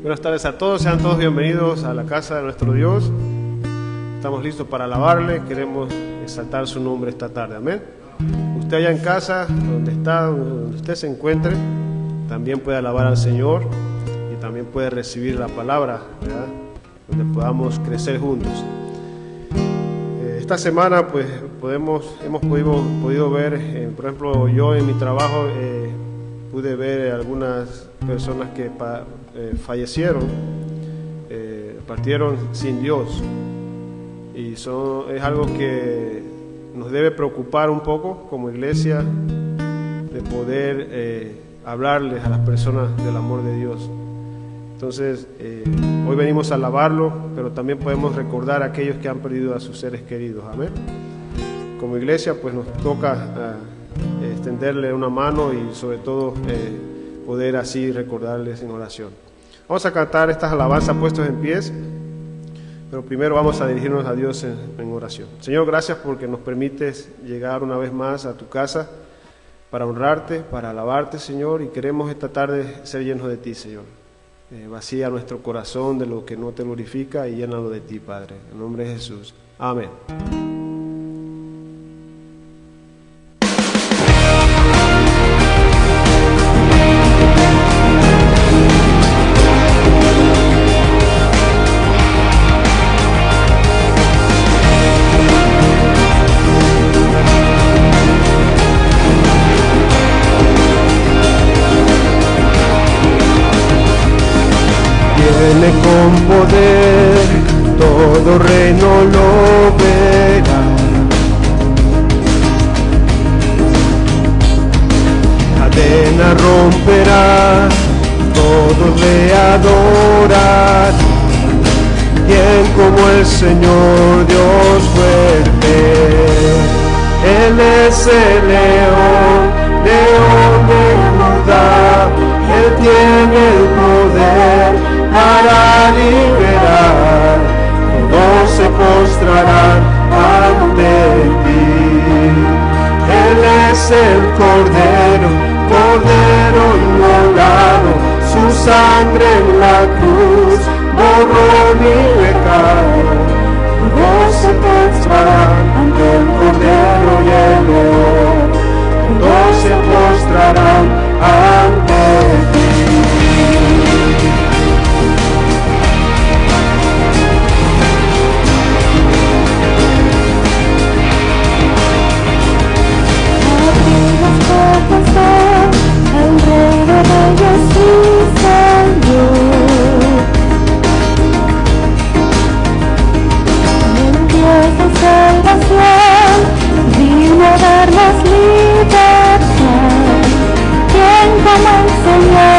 Buenas tardes a todos, sean todos bienvenidos a la casa de nuestro Dios. Estamos listos para alabarle, queremos exaltar su nombre esta tarde, amén. Usted allá en casa, donde usted se encuentre, también puede alabar al Señor y también puede recibir la palabra, ¿verdad? Donde podamos crecer juntos. Esta semana pues hemos podido ver, por ejemplo, yo en mi trabajo pude ver algunas personas que fallecieron, partieron sin Dios, y es algo que nos debe preocupar un poco como iglesia, de poder hablarles a las personas del amor de Dios. Entonces hoy venimos a alabarlo, pero también podemos recordar a aquellos que han perdido a sus seres queridos, amén. Como iglesia pues nos toca extenderle una mano y sobre todo poder así recordarles en oración. Vamos a cantar estas alabanzas puestos en pies, pero primero vamos a dirigirnos a Dios en oración. Señor, gracias porque nos permites llegar una vez más a tu casa para honrarte, para alabarte, Señor, y queremos esta tarde ser llenos de ti, Señor. Vacía nuestro corazón de lo que no te glorifica y llénalo de ti, Padre. En nombre de Jesús. Amén. Viene con poder, todo reino lo verá. Cadena romperá, todos le adoran. Quien como el Señor Dios fuerte, Él es el león, león de Judá. Él tiene el poder para liberar, todos se postrarán ante ti. Él es el Cordero, Cordero inmolado, su sangre en la cruz borró mi pecado. Todos se postrarán ante el Cordero y el León, todos se postrarán ante ti. El Rey de Reyes y Señor, el Dios de salvación, vino a darnos libertad. Quien como el Señor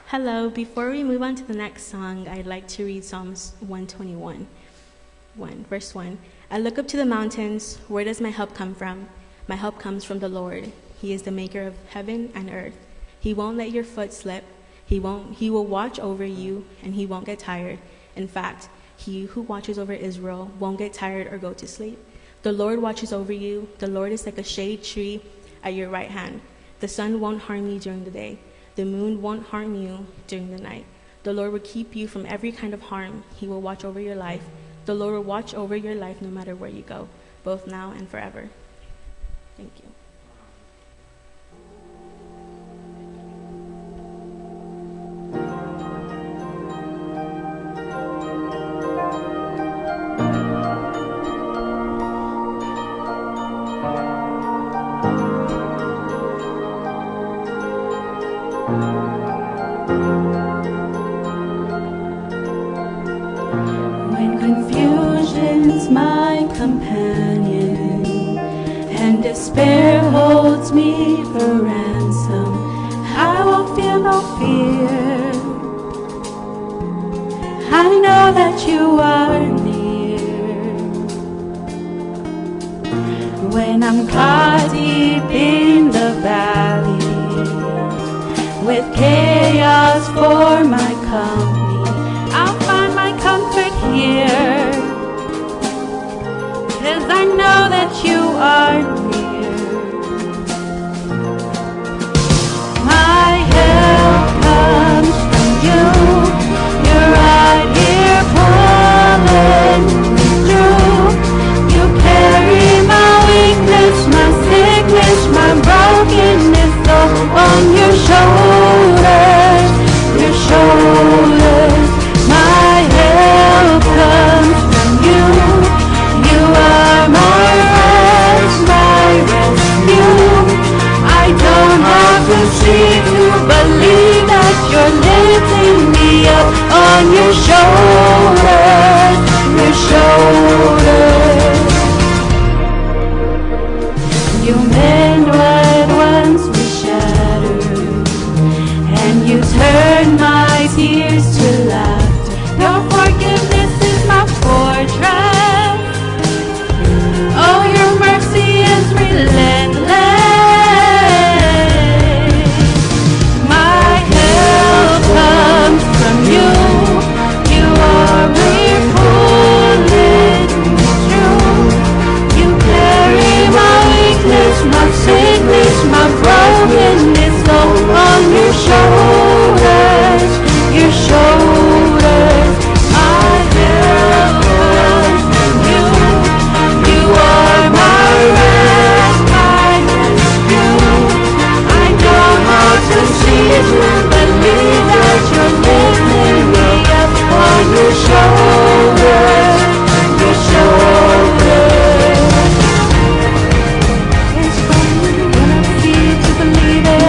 Hello, before we move on to the next song, I'd like to read Psalms 121, verse 1. I look up to the mountains, where does my help come from? My help comes from the Lord. He is the maker of heaven and earth. He won't let your foot slip. He will watch over you, and he won't get tired. In fact, he who watches over Israel won't get tired or go to sleep. The Lord watches over you. The Lord is like a shade tree at your right hand. The sun won't harm you during the day. The moon won't harm you during the night. The Lord will keep you from every kind of harm. He will watch over your life. The Lord will watch over your life no matter where you go, both now and forever. Thank you. When confusion's my companion and despair holds me for ransom, I will feel no fear. I know that you are near. When I'm caught deep in the valley with chaos for my company, I'll find my comfort here, 'cause I know that you are near. My help comes from you. You're right here pulling me through. You carry my weakness, my sickness, my brokenness all on your shoulders, your shoulders. My help comes from you. You are my rest, my rescue. I don't have to see to believe that you're lifting me up on your shoulders, your shoulders. You mend what once was shattered, and you turn my tears to laughter. Your forgiveness is my fortress. Oh, your mercy is relentless. My help comes from you. You are where pulling me through. You carry my weakness, my sickness, my brokenness all on your shoulders, your shoulders. My help comes from you. You are my rest, my rescue. I don't have to see to believe that you're lifting me up on your shoulders, your shoulders. It's from you, when I see it to believe it.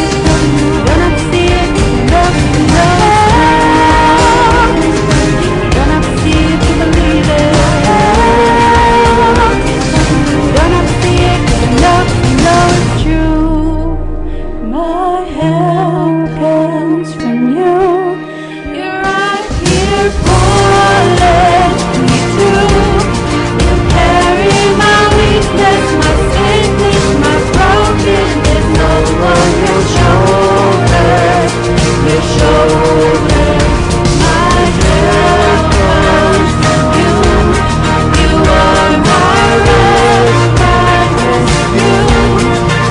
It's from you, when I see it to love you, love. It's from you, when I see it to believe it. It's from you, when I see it to love you, know it's true. My help comes from you. You're right here pulling me through. You carry my weakness, my sickness, my brokenness all on your shoulders, your shoulders. My help comes from you. You are my rest, my rescue.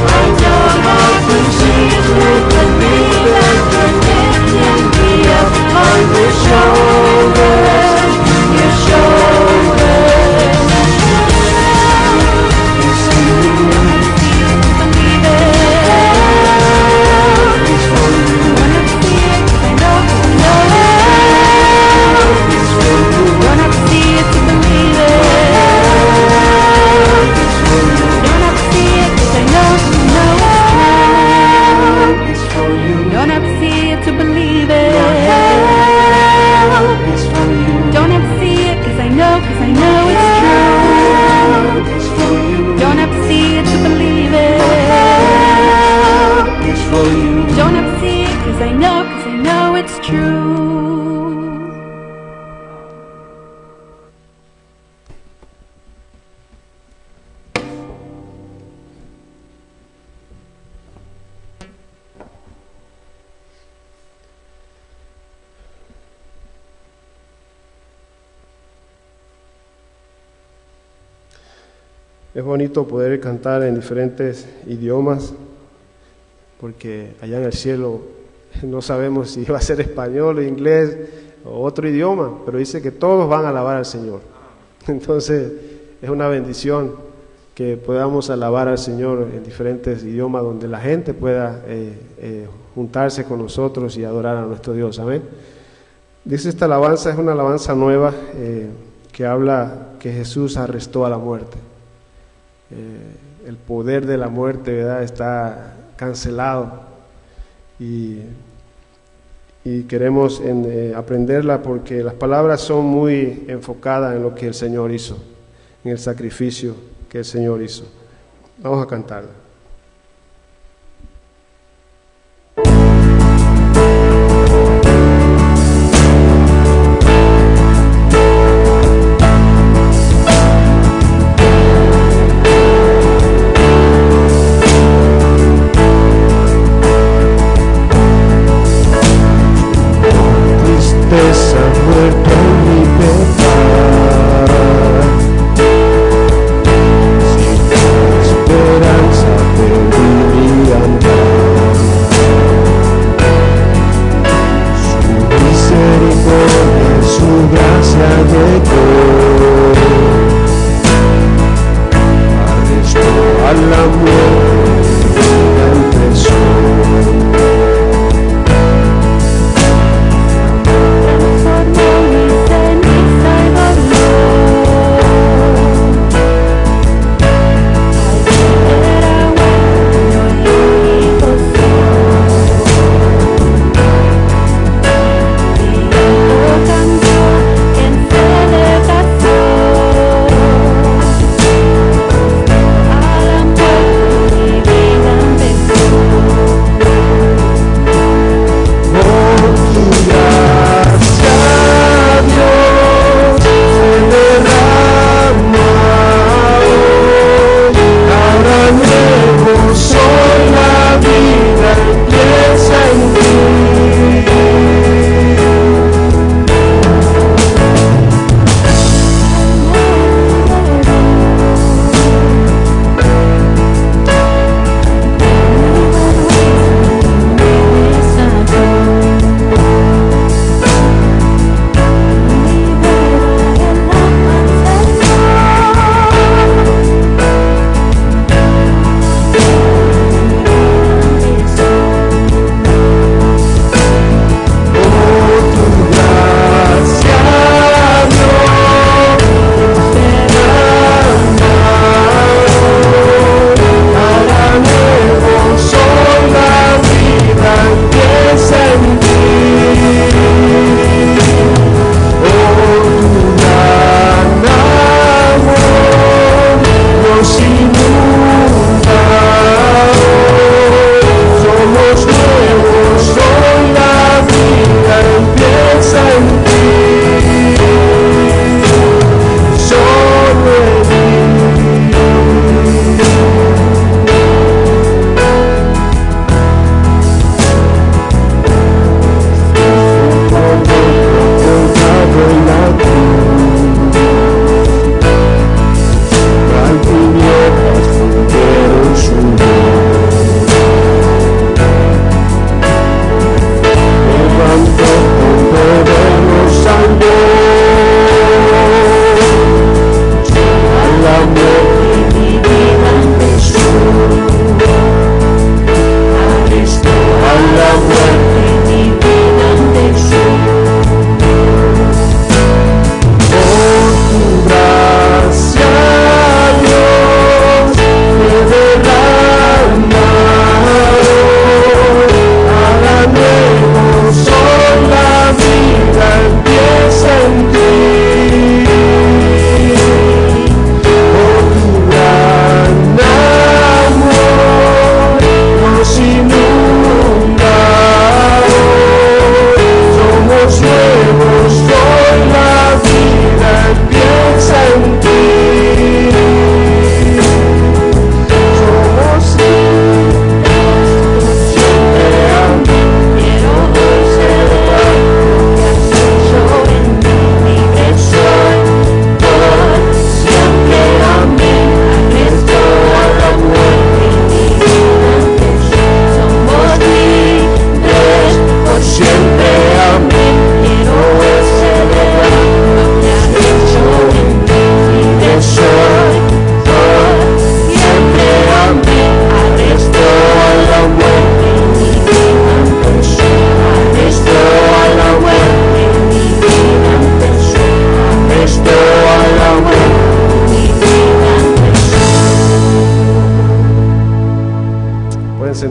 I don't have to see to believe that you're lifting me up on your shoulders, your shoulders. It's from you, when I see it to believe it. It's from you, when I see it 'cause I know it. It's from you, when I see it to believe it. It's from you, when I see it 'cause I know it. It's from you, don't have to see it to believe it. It's from you, don't have to see it 'cause I know it's true. It's from you, don't have to see it to believe it. It's from you, don't gonna see it, 'cause I know it's true. Es bonito poder cantar en diferentes idiomas, porque allá en el cielo no sabemos si va a ser español o inglés o otro idioma, pero dice que todos van a alabar al Señor. Entonces es una bendición que podamos alabar al Señor en diferentes idiomas, donde la gente pueda juntarse con nosotros y adorar a nuestro Dios. Amén. Dice, esta alabanza es una alabanza nueva que habla que Jesús arrestó a la muerte. El poder de la muerte, ¿verdad?, está cancelado, y queremos aprenderla porque las palabras son muy enfocadas en lo que el Señor hizo, en el sacrificio que el Señor hizo. Vamos a cantarla. Tristeza, muerte y pecado, sin esperanza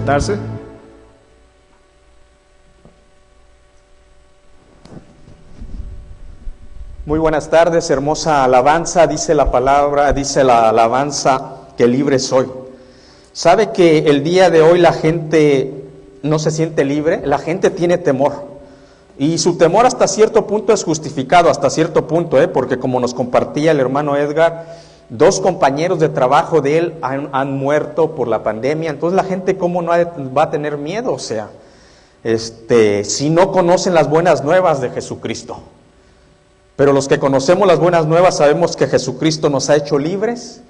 sentarse. Muy buenas tardes, hermosa alabanza, dice la palabra, dice la alabanza que libre soy. ¿Sabe que el día de hoy la gente no se siente libre? La gente tiene temor. Y su temor hasta cierto punto es justificado, hasta cierto punto, porque como nos compartía el hermano Edgar, 2 compañeros de trabajo de él han muerto por la pandemia. Entonces la gente, ¿cómo no va a tener miedo? O sea, si no conocen las buenas nuevas de Jesucristo. Pero los que conocemos las buenas nuevas sabemos que Jesucristo nos ha hecho libres.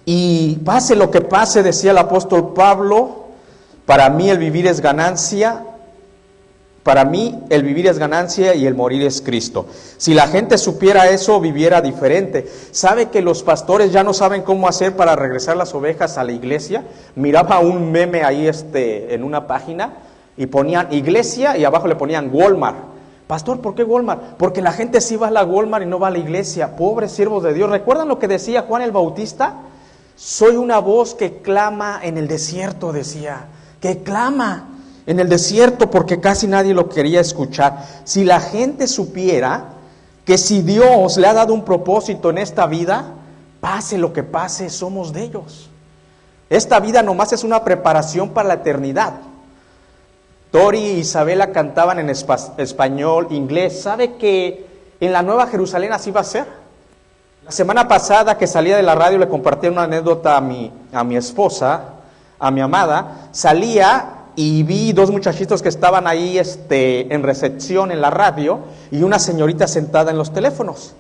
Y pase lo que pase, decía el apóstol Pablo, para mí el vivir es ganancia. Para mí el vivir es ganancia y el morir es Cristo. Si la gente supiera eso, viviera diferente. ¿Sabe que los pastores ya no saben cómo hacer para regresar las ovejas a la iglesia? Miraba un meme ahí en una página y ponían iglesia y abajo le ponían Walmart. Pastor, ¿por qué Walmart? Porque la gente sí va a la Walmart y no va a la iglesia. Pobres siervos de Dios. ¿Recuerdan lo que decía Juan el Bautista? Soy una voz que clama en el desierto, decía. Que clama en el desierto porque casi nadie lo quería escuchar. Si la gente supiera que si Dios le ha dado un propósito en esta vida, pase lo que pase, somos de ellos. Esta vida nomás es una preparación para la eternidad. Tori y Isabela cantaban en español, inglés. ¿Sabe que en la Nueva Jerusalén así va a ser? La semana pasada que salía de la radio le compartí una anécdota a mi esposa, a mi amada. Salía y vi 2 muchachitos que estaban ahí en recepción en la radio y una señorita sentada en los teléfonos.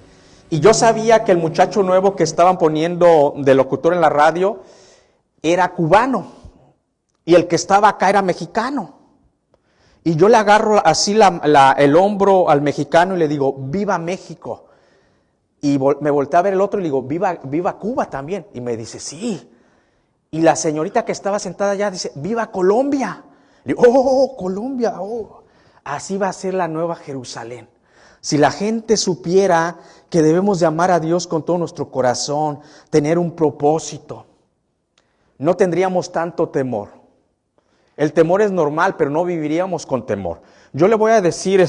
Y yo sabía que el muchacho nuevo que estaban poniendo de locutor en la radio era cubano y el que estaba acá era mexicano. Y yo le agarro así el hombro al mexicano y le digo, ¡viva México! Y me volteé a ver el otro y le digo, ¡viva Cuba también! Y me dice, ¡sí! Y la señorita que estaba sentada allá dice, ¡viva Colombia! Le digo, ¡oh, Colombia! ¡Oh! Así va a ser la Nueva Jerusalén. Si la gente supiera que debemos de amar a Dios con todo nuestro corazón, tener un propósito, no tendríamos tanto temor. El temor es normal, pero no viviríamos con temor. Yo le voy a decir,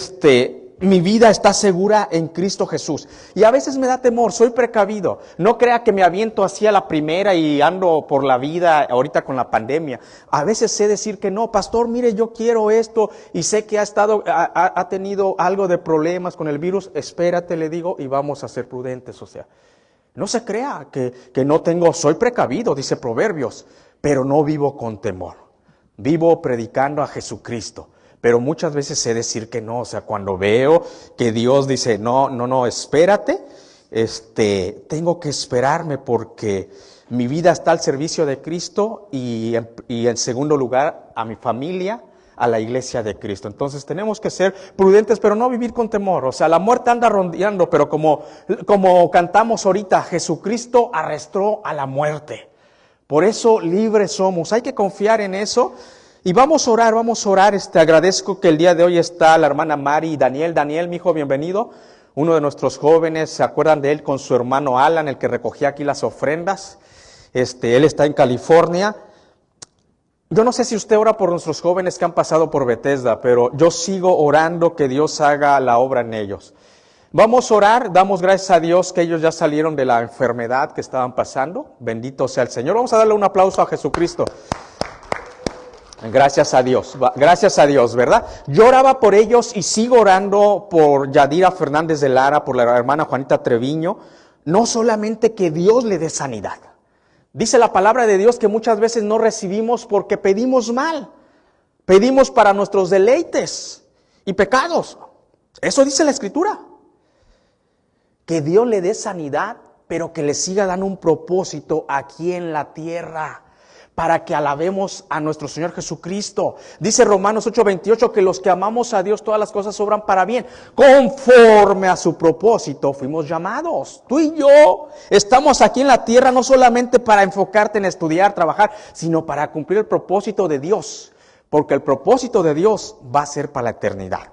mi vida está segura en Cristo Jesús. Y a veces me da temor, soy precavido. No crea que me aviento así a la primera y ando por la vida ahorita con la pandemia. A veces sé decir que no, pastor, mire, yo quiero esto y sé que ha tenido algo de problemas con el virus. Espérate, le digo, y vamos a ser prudentes. O sea, no se crea que no soy precavido, dice Proverbios, pero no vivo con temor. Vivo predicando a Jesucristo, pero muchas veces sé decir que no. O sea, cuando veo que Dios dice, no, espérate, tengo que esperarme porque mi vida está al servicio de Cristo y en segundo lugar a mi familia, a la iglesia de Cristo. Entonces tenemos que ser prudentes, pero no vivir con temor. O sea, la muerte anda rondeando, pero como cantamos ahorita, Jesucristo arrastró a la muerte. Por eso libres somos, hay que confiar en eso y vamos a orar. Agradezco que el día de hoy está la hermana Mari y Daniel. Daniel, mi hijo, bienvenido. Uno de nuestros jóvenes, ¿se acuerdan de él con su hermano Alan, el que recogía aquí las ofrendas? Él está en California. Yo no sé si usted ora por nuestros jóvenes que han pasado por Bethesda, pero yo sigo orando que Dios haga la obra en ellos. Vamos a orar, damos gracias a Dios que ellos ya salieron de la enfermedad que estaban pasando. Bendito sea el Señor. Vamos a darle un aplauso a Jesucristo. Gracias a Dios, ¿verdad? Yo oraba por ellos y sigo orando por Yadira Fernández de Lara, por la hermana Juanita Treviño. No solamente que Dios le dé sanidad. Dice la palabra de Dios que muchas veces no recibimos porque pedimos mal. Pedimos para nuestros deleites y pecados. Eso dice la Escritura. Que Dios le dé sanidad, pero que le siga dando un propósito aquí en la tierra, para que alabemos a nuestro Señor Jesucristo. Dice Romanos 8:28 que los que amamos a Dios todas las cosas obran para bien. Conforme a su propósito fuimos llamados. Tú y yo estamos aquí en la tierra no solamente para enfocarte en estudiar, trabajar, sino para cumplir el propósito de Dios. Porque el propósito de Dios va a ser para la eternidad.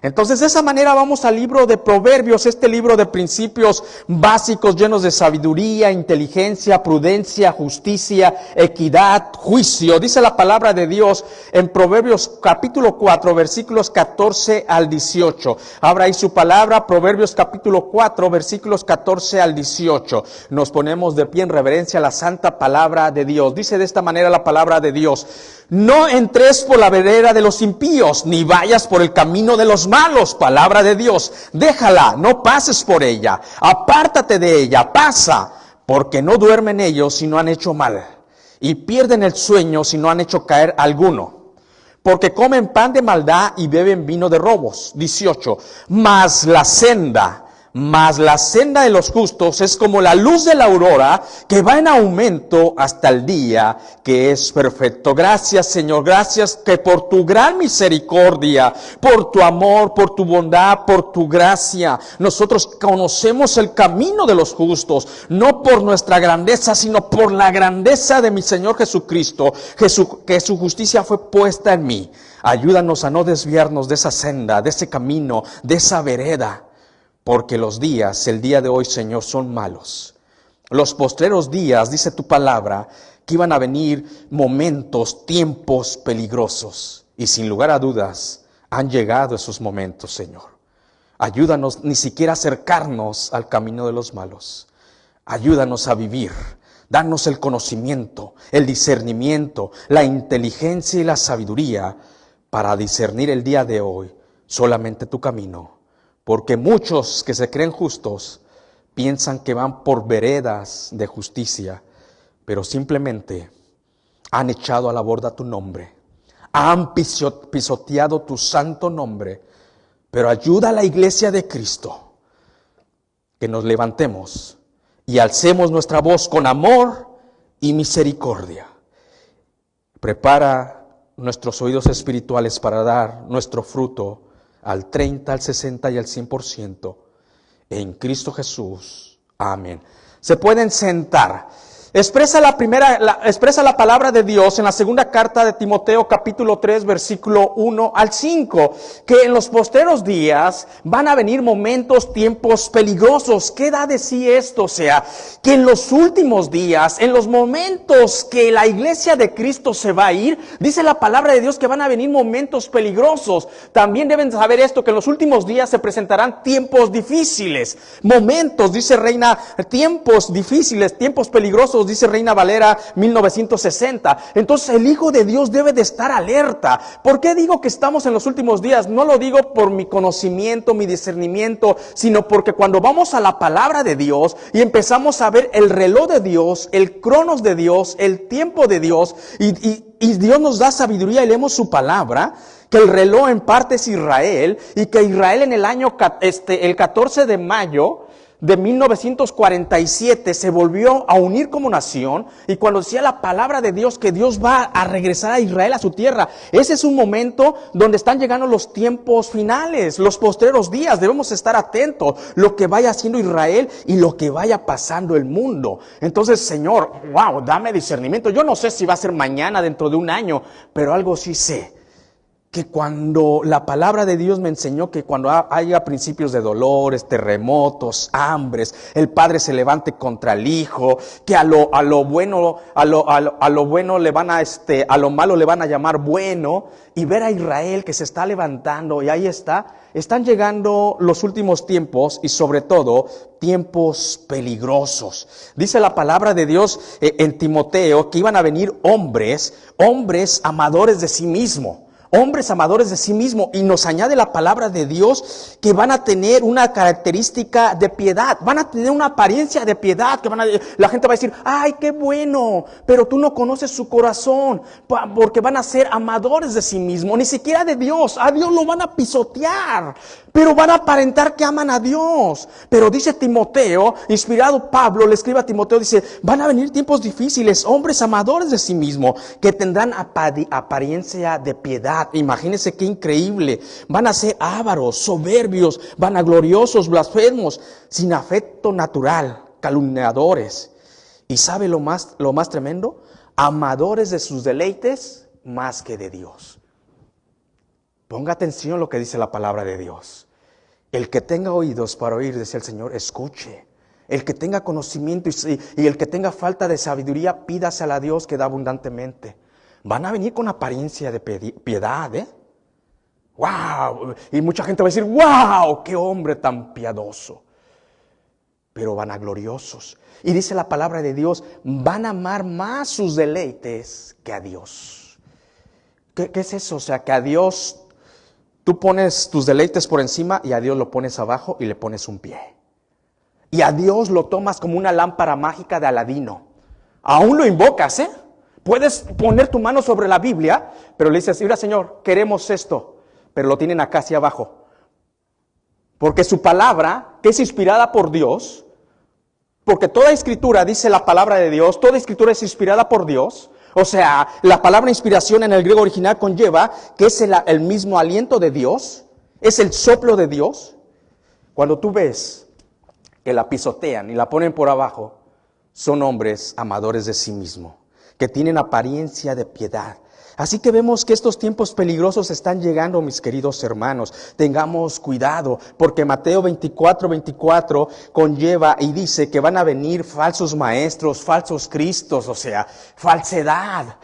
Entonces, de esa manera vamos al libro de Proverbios, este libro de principios básicos llenos de sabiduría, inteligencia, prudencia, justicia, equidad, juicio. Dice la palabra de Dios en Proverbios capítulo 4, versículos 14 al 18. Abra ahí su palabra, Proverbios capítulo 4, versículos 14 al 18. Nos ponemos de pie en reverencia a la santa palabra de Dios. Dice de esta manera la palabra de Dios: no entres por la vereda de los impíos, ni vayas por el camino de los malos. Palabra de Dios. Déjala, no pases por ella. Apártate de ella, pasa, porque no duermen ellos si no han hecho mal, y pierden el sueño si no han hecho caer alguno. Porque comen pan de maldad y beben vino de robos. 18. Mas la senda de los justos es como la luz de la aurora, que va en aumento hasta el día que es perfecto. Gracias, Señor, gracias que por tu gran misericordia, por tu amor, por tu bondad, por tu gracia, nosotros conocemos el camino de los justos, no por nuestra grandeza, sino por la grandeza de mi Señor Jesucristo, que su justicia fue puesta en mí. Ayúdanos a no desviarnos de esa senda, de ese camino, de esa vereda. Porque el día de hoy, Señor, son malos. Los postreros días, dice tu palabra, que iban a venir momentos, tiempos peligrosos. Y sin lugar a dudas, han llegado esos momentos, Señor. Ayúdanos ni siquiera a acercarnos al camino de los malos. Ayúdanos a vivir. Danos el conocimiento, el discernimiento, la inteligencia y la sabiduría para discernir el día de hoy solamente tu camino. Porque muchos que se creen justos piensan que van por veredas de justicia, pero simplemente han echado a la borda tu nombre, han pisoteado tu santo nombre. Pero ayuda a la iglesia de Cristo que nos levantemos y alcemos nuestra voz con amor y misericordia. Prepara nuestros oídos espirituales para dar nuestro fruto al 30, al 60 y al 100%. En Cristo Jesús. Amén. Se pueden sentar. Expresa la palabra de Dios en la segunda carta de Timoteo, capítulo 3, versículo 1 al 5, que en los postreros días van a venir momentos, tiempos peligrosos. ¿Qué da de sí esto? O sea, que en los últimos días, en los momentos que la iglesia de Cristo se va a ir, dice la palabra de Dios que van a venir momentos peligrosos. También deben saber esto, que en los últimos días se presentarán tiempos difíciles. Momentos, dice Reina, tiempos difíciles, tiempos peligrosos, dice Reina Valera 1960. Entonces el Hijo de Dios debe de estar alerta. ¿Por qué digo que estamos en los últimos días? No lo digo por mi conocimiento, mi discernimiento, sino porque cuando vamos a la palabra de Dios y empezamos a ver el reloj de Dios, el cronos de Dios, el tiempo de Dios, y Dios nos da sabiduría y leemos su palabra, que el reloj en parte es Israel, y que Israel en el año, el 14 de mayo de 1947 se volvió a unir como nación, y cuando decía la palabra de Dios que Dios va a regresar a Israel a su tierra, ese es un momento donde están llegando los tiempos finales, los postreros días. Debemos estar atentos lo que vaya haciendo Israel y lo que vaya pasando el mundo. Entonces, Señor, wow, dame discernimiento. Yo no sé si va a ser mañana, dentro de un año, pero algo sí sé. Que cuando la palabra de Dios me enseñó que cuando haya principios de dolores, terremotos, hambres, el padre se levante contra el hijo, que a lo bueno le van a lo malo le van a llamar bueno, y ver a Israel que se está levantando, y ahí están llegando los últimos tiempos, y sobre todo tiempos peligrosos. Dice la palabra de Dios en Timoteo que iban a venir hombres amadores de sí mismo. Hombres amadores de sí mismo, y nos añade la palabra de Dios que van a tener una característica de piedad, van a tener una apariencia de piedad, que la gente va a decir, ay, qué bueno, pero tú no conoces su corazón, porque van a ser amadores de sí mismo, ni siquiera de Dios. A Dios lo van a pisotear, pero van a aparentar que aman a Dios. Pero dice Timoteo, inspirado Pablo, le escribe a Timoteo, dice, van a venir tiempos difíciles, hombres amadores de sí mismo, que tendrán apariencia de piedad. Imagínense qué increíble. Van a ser ávaros, soberbios, vanagloriosos, blasfemos, sin afecto natural, calumniadores. ¿Y sabe lo más tremendo? Amadores de sus deleites más que de Dios. Ponga atención a lo que dice la palabra de Dios. El que tenga oídos para oír, decía el Señor, escuche. El que tenga conocimiento y el que tenga falta de sabiduría, pídasela a Dios que da abundantemente. Van a venir con apariencia de piedad, ¿eh? ¡Wow! Y mucha gente va a decir, ¡wow! ¡Qué hombre tan piadoso! Pero vanagloriosos. Y dice la palabra de Dios, van a amar más sus deleites que a Dios. ¿Qué es eso? O sea, que a Dios tú pones tus deleites por encima y a Dios lo pones abajo y le pones un pie. Y a Dios lo tomas como una lámpara mágica de Aladino. Aún lo invocas, ¿eh? Puedes poner tu mano sobre la Biblia, pero le dices, mira Señor, queremos esto. Pero lo tienen acá hacia abajo. Porque su palabra, que es inspirada por Dios, porque toda escritura, dice la palabra de Dios, toda escritura es inspirada por Dios. O sea, la palabra inspiración en el griego original conlleva que es el mismo aliento de Dios, es el soplo de Dios. Cuando tú ves que la pisotean y la ponen por abajo, son hombres amadores de sí mismo, que tienen apariencia de piedad. Así que vemos que estos tiempos peligrosos están llegando, mis queridos hermanos. Tengamos cuidado, porque Mateo 24 conlleva y dice que van a venir falsos maestros, falsos cristos, o sea, falsedad.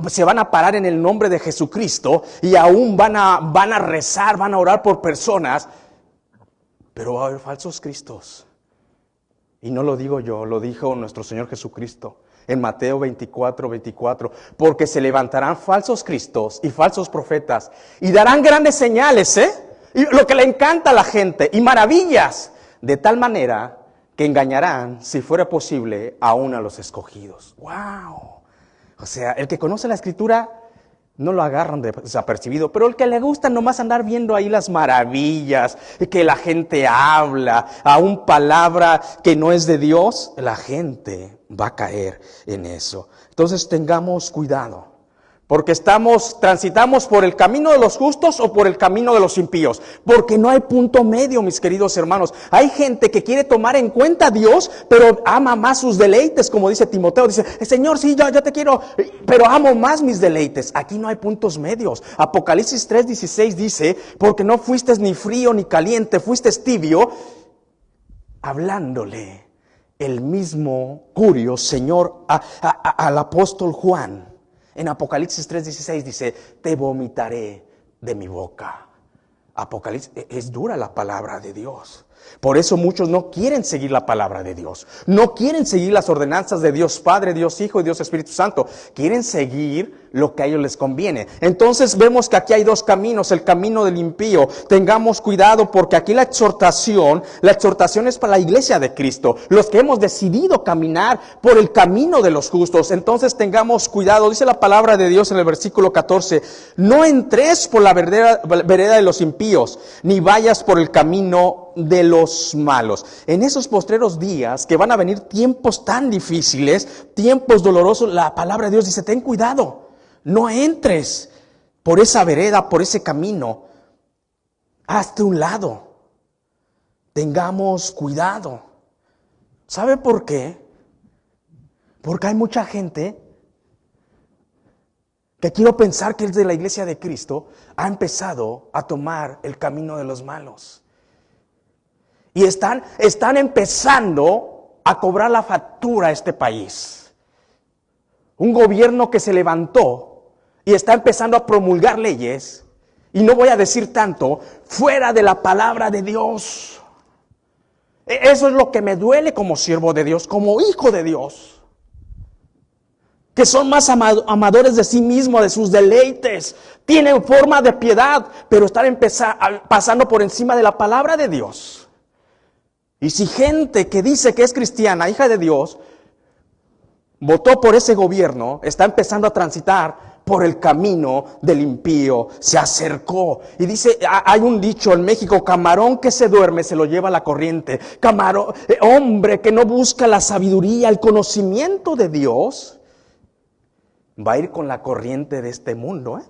Se van a parar en el nombre de Jesucristo y aún van a rezar, van a orar por personas, pero va a haber falsos cristos. Y no lo digo yo, lo dijo nuestro Señor Jesucristo. En Mateo 24, porque se levantarán falsos cristos y falsos profetas y darán grandes señales, y lo que le encanta a la gente, y maravillas, de tal manera que engañarán, si fuera posible, aún a los escogidos. ¡Wow! O sea, el que conoce la Escritura no lo agarran desapercibido, pero el que le gusta nomás andar viendo ahí las maravillas, que la gente habla, aún palabra que no es de Dios, la gente va a caer en eso. Entonces tengamos cuidado, porque transitamos por el camino de los justos o por el camino de los impíos, porque no hay punto medio, mis queridos hermanos. Hay gente que quiere tomar en cuenta a Dios, pero ama más sus deleites, como dice Timoteo, dice, Señor, sí, yo te quiero, pero amo más mis deleites. Aquí no hay puntos medios. Apocalipsis 3:16 dice, porque no fuiste ni frío ni caliente, fuiste tibio, hablándole el mismo Curio, Señor, al apóstol Juan. En Apocalipsis 3:16 dice, te vomitaré de mi boca. Apocalipsis, es dura la palabra de Dios. Por eso muchos no quieren seguir la palabra de Dios. No quieren seguir las ordenanzas de Dios Padre, Dios Hijo y Dios Espíritu Santo. Quieren seguir lo que a ellos les conviene. Entonces vemos que aquí hay dos caminos, el camino del impío. Tengamos cuidado porque aquí la exhortación es para la iglesia de Cristo, los que hemos decidido caminar por el camino de los justos. Entonces tengamos cuidado, dice la palabra de Dios en el versículo 14, no entres por la vereda de los impíos, ni vayas por el camino de los malos. En esos postreros días que van a venir tiempos tan difíciles, tiempos dolorosos, la palabra de Dios dice, ten cuidado. No entres por esa vereda, por ese camino. Hazte un lado. Tengamos cuidado. ¿Sabe por qué? Porque hay mucha gente que quiero pensar que es de la iglesia de Cristo, ha empezado a tomar el camino de los malos. Y están empezando a cobrar la factura a este país. Un gobierno que se levantó y está empezando a promulgar leyes, y no voy a decir tanto, fuera de la palabra de Dios. Eso es lo que me duele como siervo de Dios, como hijo de Dios. Que son más amadores de sí mismos, de sus deleites. Tienen forma de piedad, pero están pasando por encima de la palabra de Dios. Y si gente que dice que es cristiana, hija de Dios, votó por ese gobierno, está empezando a transitar por el camino del impío, se acercó. Y dice, hay un dicho en México, camarón que se duerme se lo lleva la corriente. Camarón, hombre que no busca la sabiduría, el conocimiento de Dios, va a ir con la corriente de este mundo.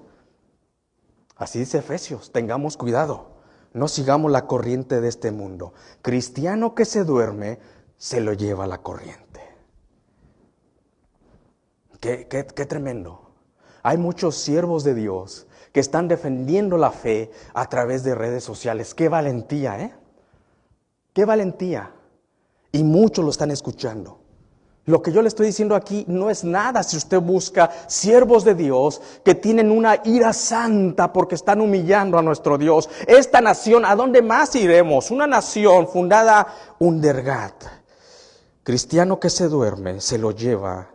Así dice Efesios, tengamos cuidado, no sigamos la corriente de este mundo. Cristiano que se duerme se lo lleva la corriente. Qué tremendo. Hay muchos siervos de Dios que están defendiendo la fe a través de redes sociales. ¡Qué valentía, eh! ¡Qué valentía! Y muchos lo están escuchando. Lo que yo le estoy diciendo aquí no es nada si usted busca siervos de Dios que tienen una ira santa porque están humillando a nuestro Dios. Esta nación, ¿a dónde más iremos? Una nación fundada undergat. Cristiano que se duerme, se lo lleva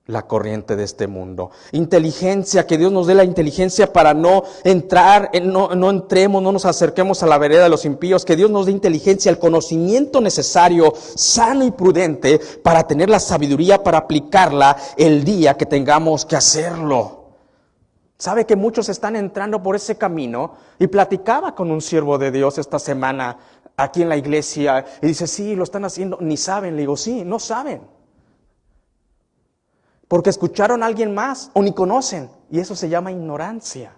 la corriente de este mundo. Inteligencia, que Dios nos dé la inteligencia para no entrar, no entremos, no nos acerquemos a la vereda de los impíos. Que Dios nos dé inteligencia, el conocimiento necesario, sano y prudente, para tener la sabiduría para aplicarla el día que tengamos que hacerlo. ¿Sabe que muchos están entrando por ese camino? Y platicaba con un siervo de Dios esta semana aquí en la iglesia y dice, sí, lo están haciendo, ni saben. Le digo, sí, no saben. Porque escucharon a alguien más o ni conocen. Y eso se llama ignorancia.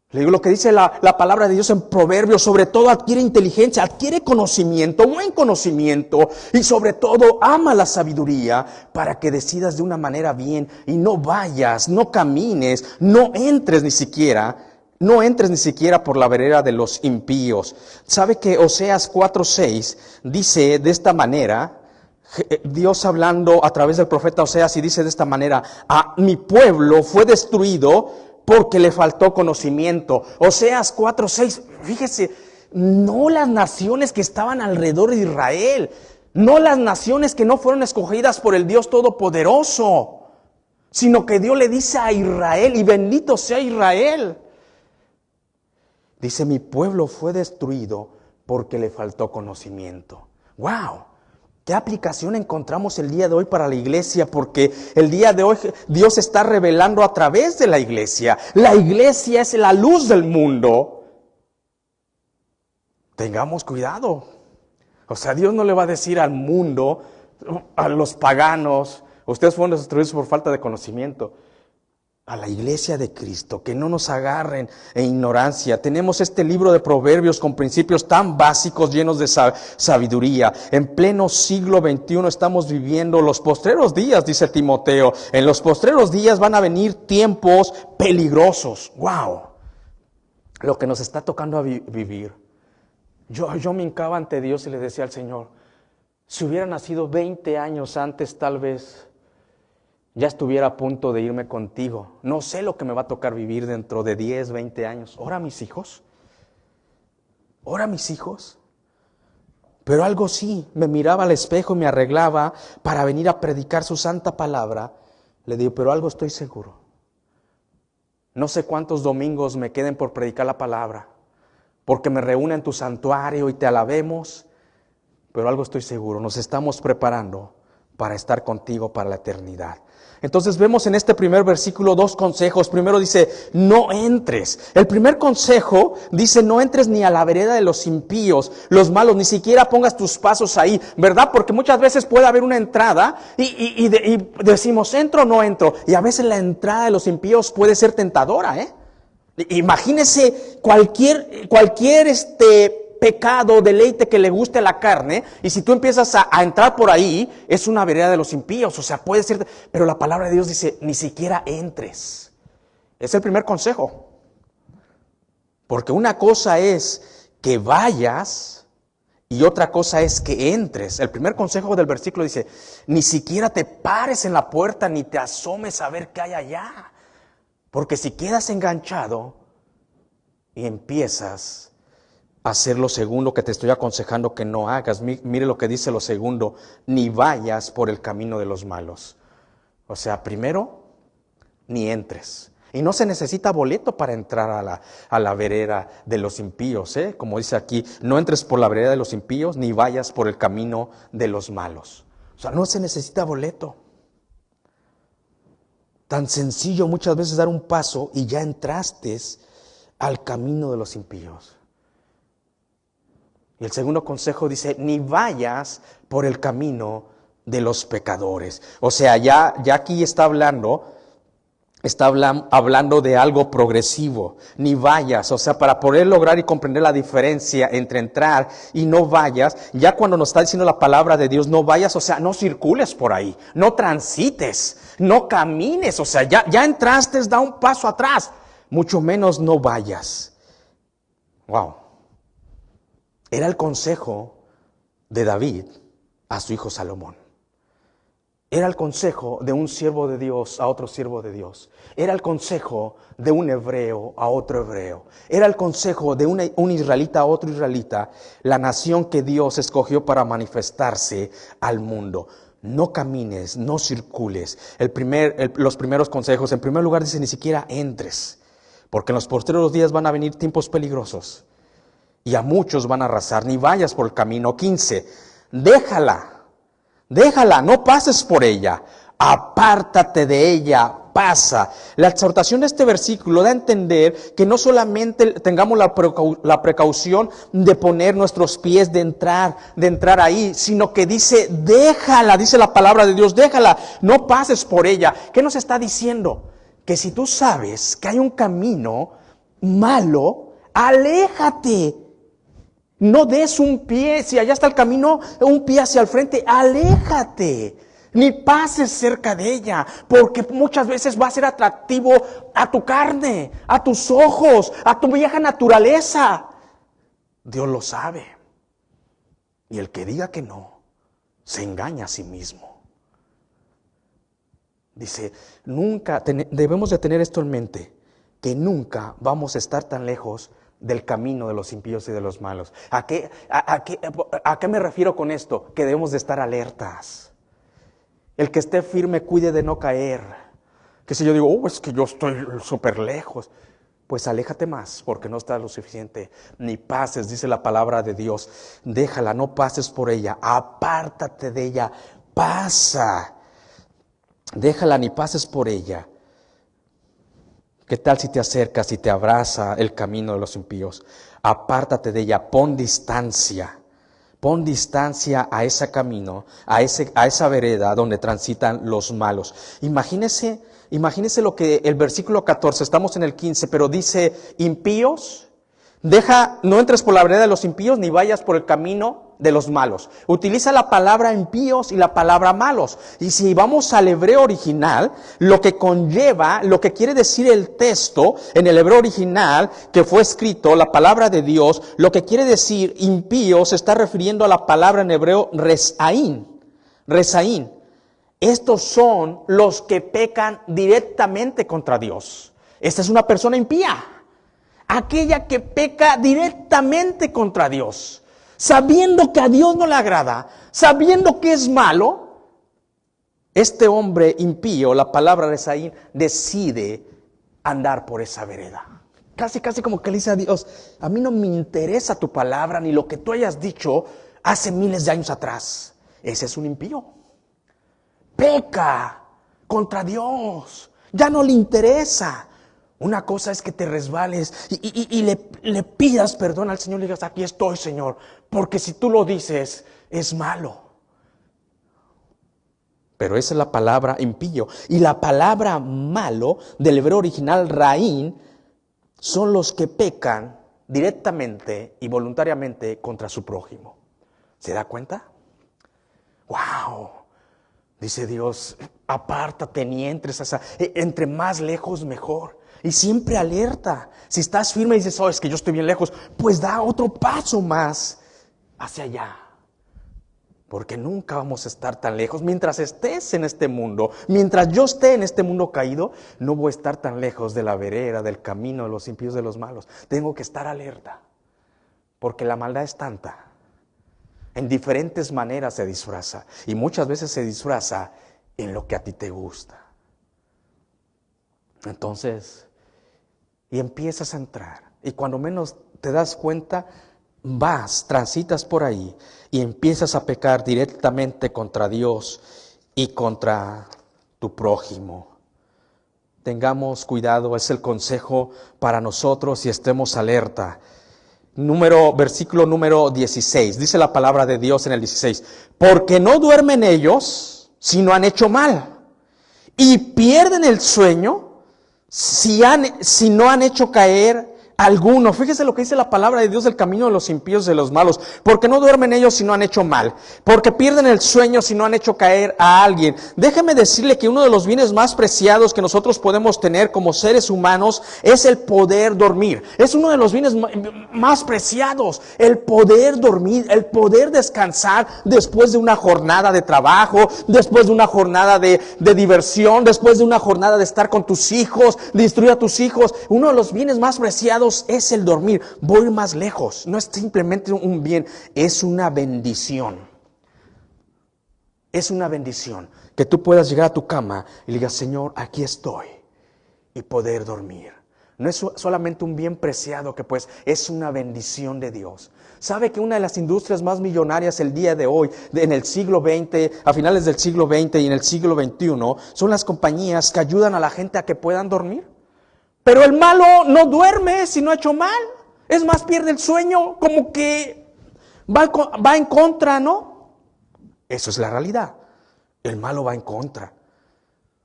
Le digo lo que dice la palabra de Dios en Proverbios. Sobre todo adquiere inteligencia, adquiere conocimiento, buen conocimiento. Y sobre todo ama la sabiduría para que decidas de una manera bien. Y no vayas, no camines, no entres ni siquiera por la vereda de los impíos. ¿Sabe que Oseas 4:6 dice de esta manera? Dios hablando a través del profeta Oseas y dice de esta manera: mi pueblo fue destruido porque le faltó conocimiento. Oseas 4:6, fíjese, no las naciones que estaban alrededor de Israel, no las naciones que no fueron escogidas por el Dios Todopoderoso, sino que Dios le dice a Israel, y bendito sea Israel. Dice, mi pueblo fue destruido porque le faltó conocimiento. ¡Wow! ¿Qué aplicación encontramos el día de hoy para la iglesia? Porque el día de hoy Dios está revelando a través de la iglesia. La iglesia es la luz del mundo. Tengamos cuidado. O sea, Dios no le va a decir al mundo, a los paganos, ustedes fueron destruidos por falta de conocimiento. A la iglesia de Cristo, que no nos agarren en ignorancia. Tenemos este libro de Proverbios con principios tan básicos, llenos de sabiduría. En pleno siglo XXI estamos viviendo los postreros días, dice Timoteo. En los postreros días van a venir tiempos peligrosos. ¡Wow! Lo que nos está tocando a vivir. Yo me hincaba ante Dios y le decía al Señor, si hubiera nacido 20 años antes, tal vez ya estuviera a punto de irme contigo. No sé lo que me va a tocar vivir dentro de 10, 20 años. Ora mis hijos. Pero algo sí, me miraba al espejo y me arreglaba para venir a predicar su santa palabra. Le digo, pero algo estoy seguro. No sé cuántos domingos me queden por predicar la palabra, porque me reúne en tu santuario y te alabemos. Pero algo estoy seguro, nos estamos preparando para estar contigo para la eternidad. Entonces vemos en este primer versículo dos consejos. Primero dice, no entres. El primer consejo dice, no entres ni a la vereda de los impíos, los malos, ni siquiera pongas tus pasos ahí, ¿verdad? Porque muchas veces puede haber una entrada y decimos, ¿entro o no entro? Y a veces la entrada de los impíos puede ser tentadora, ¿eh? Imagínese cualquier pecado, deleite que le guste a la carne, y si tú empiezas a entrar por ahí, es una vereda de los impíos. O sea, puede ser, pero la palabra de Dios dice, ni siquiera entres. Es el primer consejo. Porque una cosa es que vayas y otra cosa es que entres. El primer consejo del versículo dice, ni siquiera te pares en la puerta ni te asomes a ver qué hay allá. Porque si quedas enganchado y empiezas hacer lo segundo que te estoy aconsejando que no hagas. Mire lo que dice lo segundo, ni vayas por el camino de los malos. O sea, primero, ni entres. Y no se necesita boleto para entrar a la vereda de los impíos, ¿eh? Como dice aquí, no entres por la vereda de los impíos, ni vayas por el camino de los malos. O sea, no se necesita boleto. Tan sencillo muchas veces dar un paso y ya entraste al camino de los impíos. Y el segundo consejo dice, ni vayas por el camino de los pecadores. O sea, ya aquí está hablando está hablando de algo progresivo. Ni vayas, o sea, para poder lograr y comprender la diferencia entre entrar y no vayas, ya cuando nos está diciendo la palabra de Dios, no vayas, o sea, no circules por ahí, no transites, no camines, o sea, ya entraste, da un paso atrás, mucho menos no vayas. Wow. Era el consejo de David a su hijo Salomón. Era el consejo de un siervo de Dios a otro siervo de Dios. Era el consejo de un hebreo a otro hebreo. Era el consejo de un israelita a otro israelita, la nación que Dios escogió para manifestarse al mundo. No camines, no circules. Los primeros consejos, en primer lugar dice, ni siquiera entres, porque en los posteriores días van a venir tiempos peligrosos y a muchos van a arrasar. Ni vayas por el camino. 15, déjala, no pases por ella, apártate de ella, pasa. La exhortación de este versículo da a entender que no solamente tengamos la precaución de poner nuestros pies, de entrar ahí, sino que dice, déjala, dice la palabra de Dios, déjala, no pases por ella. ¿Qué nos está diciendo? Que si tú sabes que hay un camino malo, aléjate. No des un pie, si allá está el camino, un pie hacia el frente, aléjate. Ni pases cerca de ella, porque muchas veces va a ser atractivo a tu carne, a tus ojos, a tu vieja naturaleza. Dios lo sabe. Y el que diga que no, se engaña a sí mismo. Dice, debemos de tener esto en mente, que nunca vamos a estar tan lejos del camino de los impíos y de los malos. ¿A qué me refiero con esto? Que debemos de estar alertas. El que esté firme cuide de no caer. Que si yo digo, es que yo estoy súper lejos, pues aléjate más, porque no estás lo suficiente. Ni pases, dice la palabra de Dios. Déjala, no pases por ella, apártate de ella, pasa. Déjala, ni pases por ella. ¿Qué tal si te acercas y te abraza el camino de los impíos? Apártate de ella, pon distancia a ese camino, a esa vereda donde transitan los malos. Imagínese lo que el versículo 14, estamos en el 15, pero dice, impíos, no entres por la vereda de los impíos ni vayas por el camino de los malos. Utiliza la palabra impíos y la palabra malos. Y si vamos al hebreo original, lo que quiere decir el texto en el hebreo original que fue escrito, la palabra de Dios, lo que quiere decir impíos se está refiriendo a la palabra en hebreo resaín. Estos son los que pecan directamente contra Dios. Esta es una persona impía, aquella que peca directamente contra Dios. Sabiendo que a Dios no le agrada, sabiendo que es malo, este hombre impío, la palabra de Saín, decide andar por esa vereda. Casi como que le dice a Dios, a mí no me interesa tu palabra ni lo que tú hayas dicho hace miles de años atrás. Ese es un impío. Peca contra Dios, ya no le interesa. Una cosa es que te resbales y le pidas perdón al Señor y le digas, aquí estoy, Señor, porque si tú lo dices, es malo. Pero esa es la palabra impío. Y la palabra malo del hebreo original, raín, son los que pecan directamente y voluntariamente contra su prójimo. ¿Se da cuenta? ¡Wow! Dice Dios, apártate, ni entres, entre más lejos mejor. Y siempre alerta. Si estás firme y dices, es que yo estoy bien lejos, pues da otro paso más hacia allá. Porque nunca vamos a estar tan lejos. Mientras estés en este mundo, mientras yo esté en este mundo caído, no voy a estar tan lejos de la vereda, del camino de los impíos, de los malos. Tengo que estar alerta. Porque la maldad es tanta. En diferentes maneras se disfraza. Y muchas veces se disfraza en lo que a ti te gusta. Entonces, y empiezas a entrar. Y cuando menos te das cuenta, transitas por ahí y empiezas a pecar directamente contra Dios y contra tu prójimo. Tengamos cuidado, es el consejo para nosotros y estemos alerta. Versículo número 16, dice la palabra de Dios en el 16, porque no duermen ellos, sino han hecho mal, y pierden el sueño, si no han hecho caer alguno. Fíjese lo que dice la palabra de Dios del camino de los impíos y de los malos. Porque no duermen ellos si no han hecho mal. Porque pierden el sueño si no han hecho caer a alguien. Déjeme decirle que uno de los bienes más preciados que nosotros podemos tener como seres humanos es el poder dormir. Es uno de los bienes más preciados. El poder dormir, el poder descansar después de una jornada de trabajo, después de una jornada de diversión, después de una jornada de estar con tus hijos, de instruir a tus hijos. Uno de los bienes más preciados es el dormir. Voy más lejos. No es simplemente un bien, es una bendición. Es una bendición que tú puedas llegar a tu cama y le digas, Señor, aquí estoy, y poder dormir. No es solamente un bien preciado que pues es una bendición de Dios. ¿Sabe que una de las industrias más millonarias el día de hoy, en el siglo XX, a finales del siglo XX y en el siglo XXI, son las compañías que ayudan a la gente a que puedan dormir? Pero el malo no duerme si no ha hecho mal. Es más, pierde el sueño, como que va en contra, ¿no? Eso es la realidad. El malo va en contra.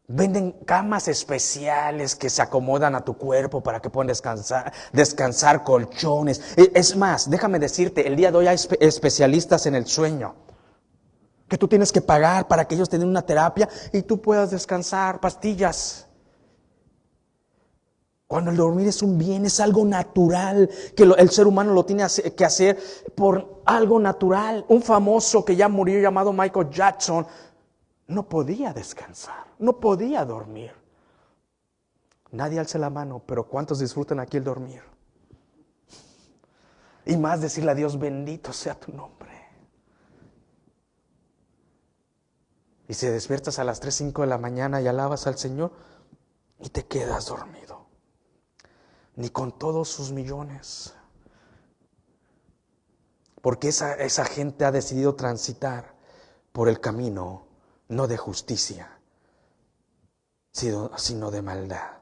Venden camas especiales que se acomodan a tu cuerpo para que puedan descansar colchones. Es más, déjame decirte, el día de hoy hay especialistas en el sueño que tú tienes que pagar para que ellos te den una terapia y tú puedas descansar, pastillas. Cuando el dormir es un bien, es algo natural, que el ser humano lo tiene que hacer por algo natural. Un famoso que ya murió llamado Michael Jackson no podía descansar, no podía dormir. Nadie alza la mano, pero ¿cuántos disfrutan aquí el dormir? Y más decirle a Dios, bendito sea tu nombre. Y si despiertas a las 3, 5 de la mañana y alabas al Señor y te quedas dormido. Ni con todos sus millones. Porque esa gente ha decidido transitar por el camino no de justicia, sino de maldad.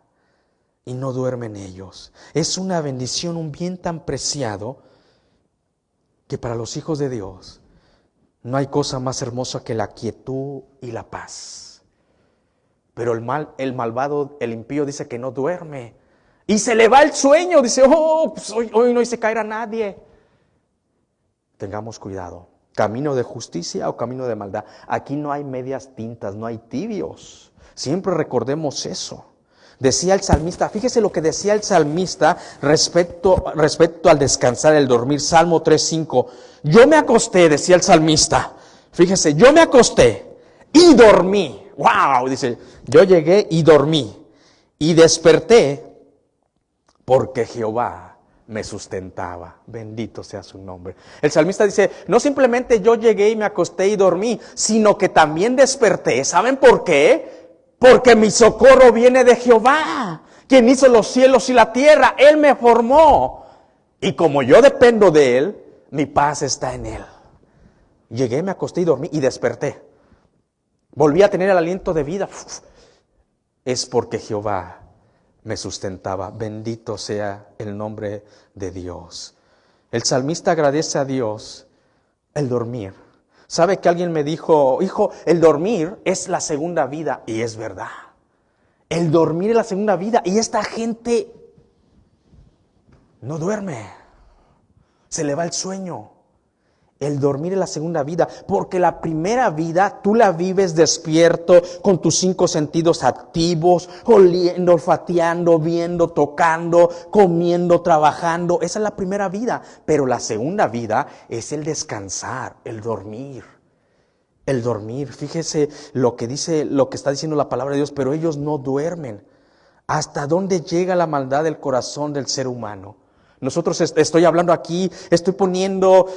Y no duermen ellos. Es una bendición, un bien tan preciado que para los hijos de Dios no hay cosa más hermosa que la quietud y la paz. Pero el malvado, el impío dice que no duerme. Y se le va el sueño, dice, pues hoy no hice caer a nadie. Tengamos cuidado, camino de justicia o camino de maldad. Aquí no hay medias tintas, no hay tibios. Siempre recordemos eso. Decía el salmista, fíjese lo que decía el salmista respecto al descansar, el dormir. Salmo 3:5. Yo me acosté, decía el salmista. Fíjese, yo me acosté y dormí. Wow, dice, yo llegué y dormí. Y desperté porque Jehová me sustentaba. Bendito sea su nombre. El salmista dice, no simplemente yo llegué y me acosté y dormí, sino que también desperté. ¿Saben por qué? Porque mi socorro viene de Jehová, quien hizo los cielos y la tierra. Él me formó. Y como yo dependo de Él, mi paz está en Él. Llegué, me acosté y dormí y desperté. Volví a tener el aliento de vida. Es porque Jehová me sustentaba. Bendito sea el nombre de Dios. El salmista agradece a Dios el dormir. ¿Sabe que alguien me dijo, hijo, el dormir es la segunda vida? Y es verdad. El dormir es la segunda vida. Y esta gente no duerme. Se le va el sueño. El dormir es la segunda vida, porque la primera vida tú la vives despierto, con tus 5 sentidos activos, oliendo, olfateando, viendo, tocando, comiendo, trabajando. Esa es la primera vida, pero la segunda vida es el descansar, el dormir. El dormir, fíjese lo que está diciendo la palabra de Dios, pero ellos no duermen. ¿Hasta dónde llega la maldad del corazón del ser humano? Nosotros estoy hablando aquí, estoy poniendo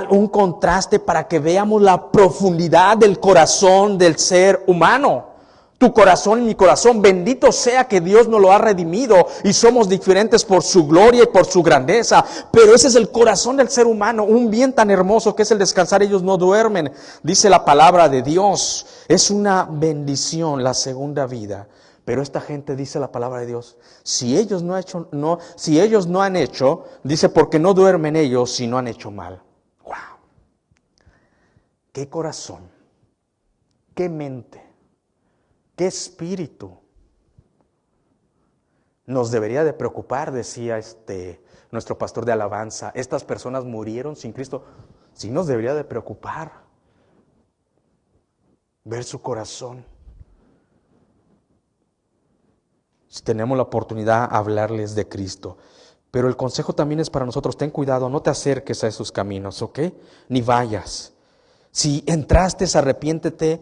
un contraste para que veamos la profundidad del corazón del ser humano. Tu corazón y mi corazón, bendito sea que Dios nos lo ha redimido y somos diferentes por su gloria y por su grandeza. Pero ese es el corazón del ser humano, un bien tan hermoso que es el descansar. Ellos no duermen, dice la palabra de Dios. Es una bendición la segunda vida. Pero esta gente, dice la palabra de Dios, si ellos no han hecho, dice, porque no duermen ellos si no han hecho mal. ¡Wow! ¡Qué corazón! ¡Qué mente! ¡Qué espíritu! Nos debería de preocupar, decía nuestro pastor de alabanza. Estas personas murieron sin Cristo. Sí nos debería de preocupar ver su corazón. Si tenemos la oportunidad, hablarles de Cristo. Pero el consejo también es para nosotros: ten cuidado, no te acerques a esos caminos, ¿ok? Ni vayas. Si entraste, arrepiéntete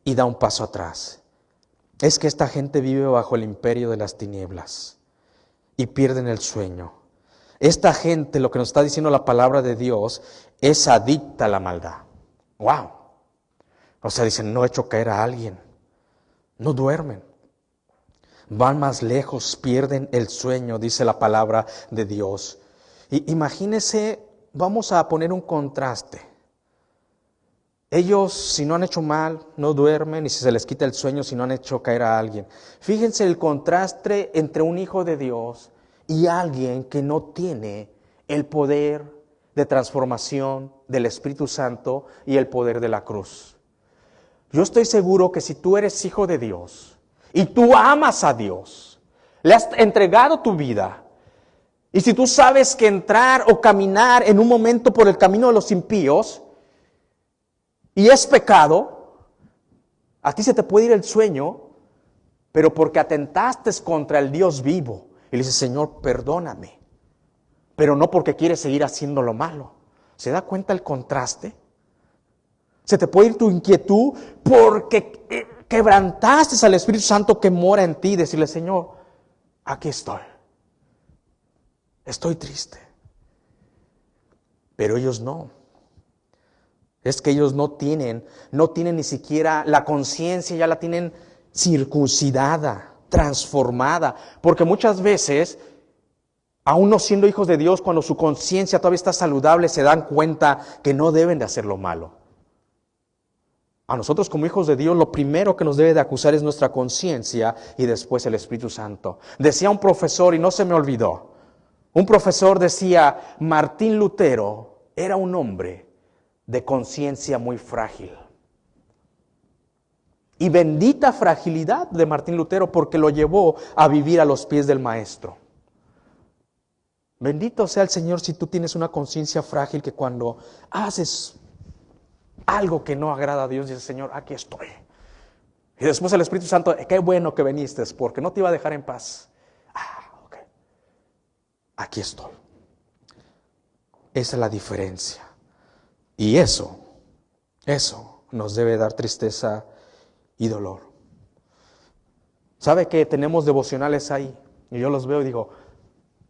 y da un paso atrás. Es que esta gente vive bajo el imperio de las tinieblas y pierden el sueño. Esta gente, lo que nos está diciendo la palabra de Dios, es adicta a la maldad. ¡Wow! O sea, dicen, no he hecho caer a alguien. No duermen. Van más lejos, pierden el sueño, dice la palabra de Dios. Y imagínense, vamos a poner un contraste. Ellos, si no han hecho mal, no duermen, y si se les quita el sueño, si no han hecho caer a alguien. Fíjense el contraste entre un hijo de Dios y alguien que no tiene el poder de transformación del Espíritu Santo y el poder de la cruz. Yo estoy seguro que si tú eres hijo de Dios y tú amas a Dios, le has entregado tu vida, y si tú sabes que entrar o caminar en un momento por el camino de los impíos y es pecado, a ti se te puede ir el sueño, pero porque atentaste contra el Dios vivo y le dices, Señor, perdóname, pero no porque quieres seguir haciendo lo malo. ¿Se da cuenta el contraste? Se te puede ir tu inquietud porque quebrantaste al Espíritu Santo que mora en ti. Decirle, Señor, aquí estoy. Estoy triste. Pero ellos no. Es que ellos no tienen ni siquiera la conciencia, ya la tienen circuncidada, transformada. Porque muchas veces, aún no siendo hijos de Dios, cuando su conciencia todavía está saludable, se dan cuenta que no deben de hacer lo malo. A nosotros como hijos de Dios, lo primero que nos debe de acusar es nuestra conciencia y después el Espíritu Santo. Decía un profesor, y no se me olvidó, un profesor decía, Martín Lutero era un hombre de conciencia muy frágil. Y bendita fragilidad de Martín Lutero, porque lo llevó a vivir a los pies del Maestro. Bendito sea el Señor si tú tienes una conciencia frágil, que cuando haces algo que no agrada a Dios, dices, Señor, aquí estoy. Y después el Espíritu Santo, qué bueno que viniste, porque no te iba a dejar en paz. Ok. Aquí estoy. Esa es la diferencia. Y eso nos debe dar tristeza y dolor. ¿Sabe que tenemos devocionales ahí? Y yo los veo y digo,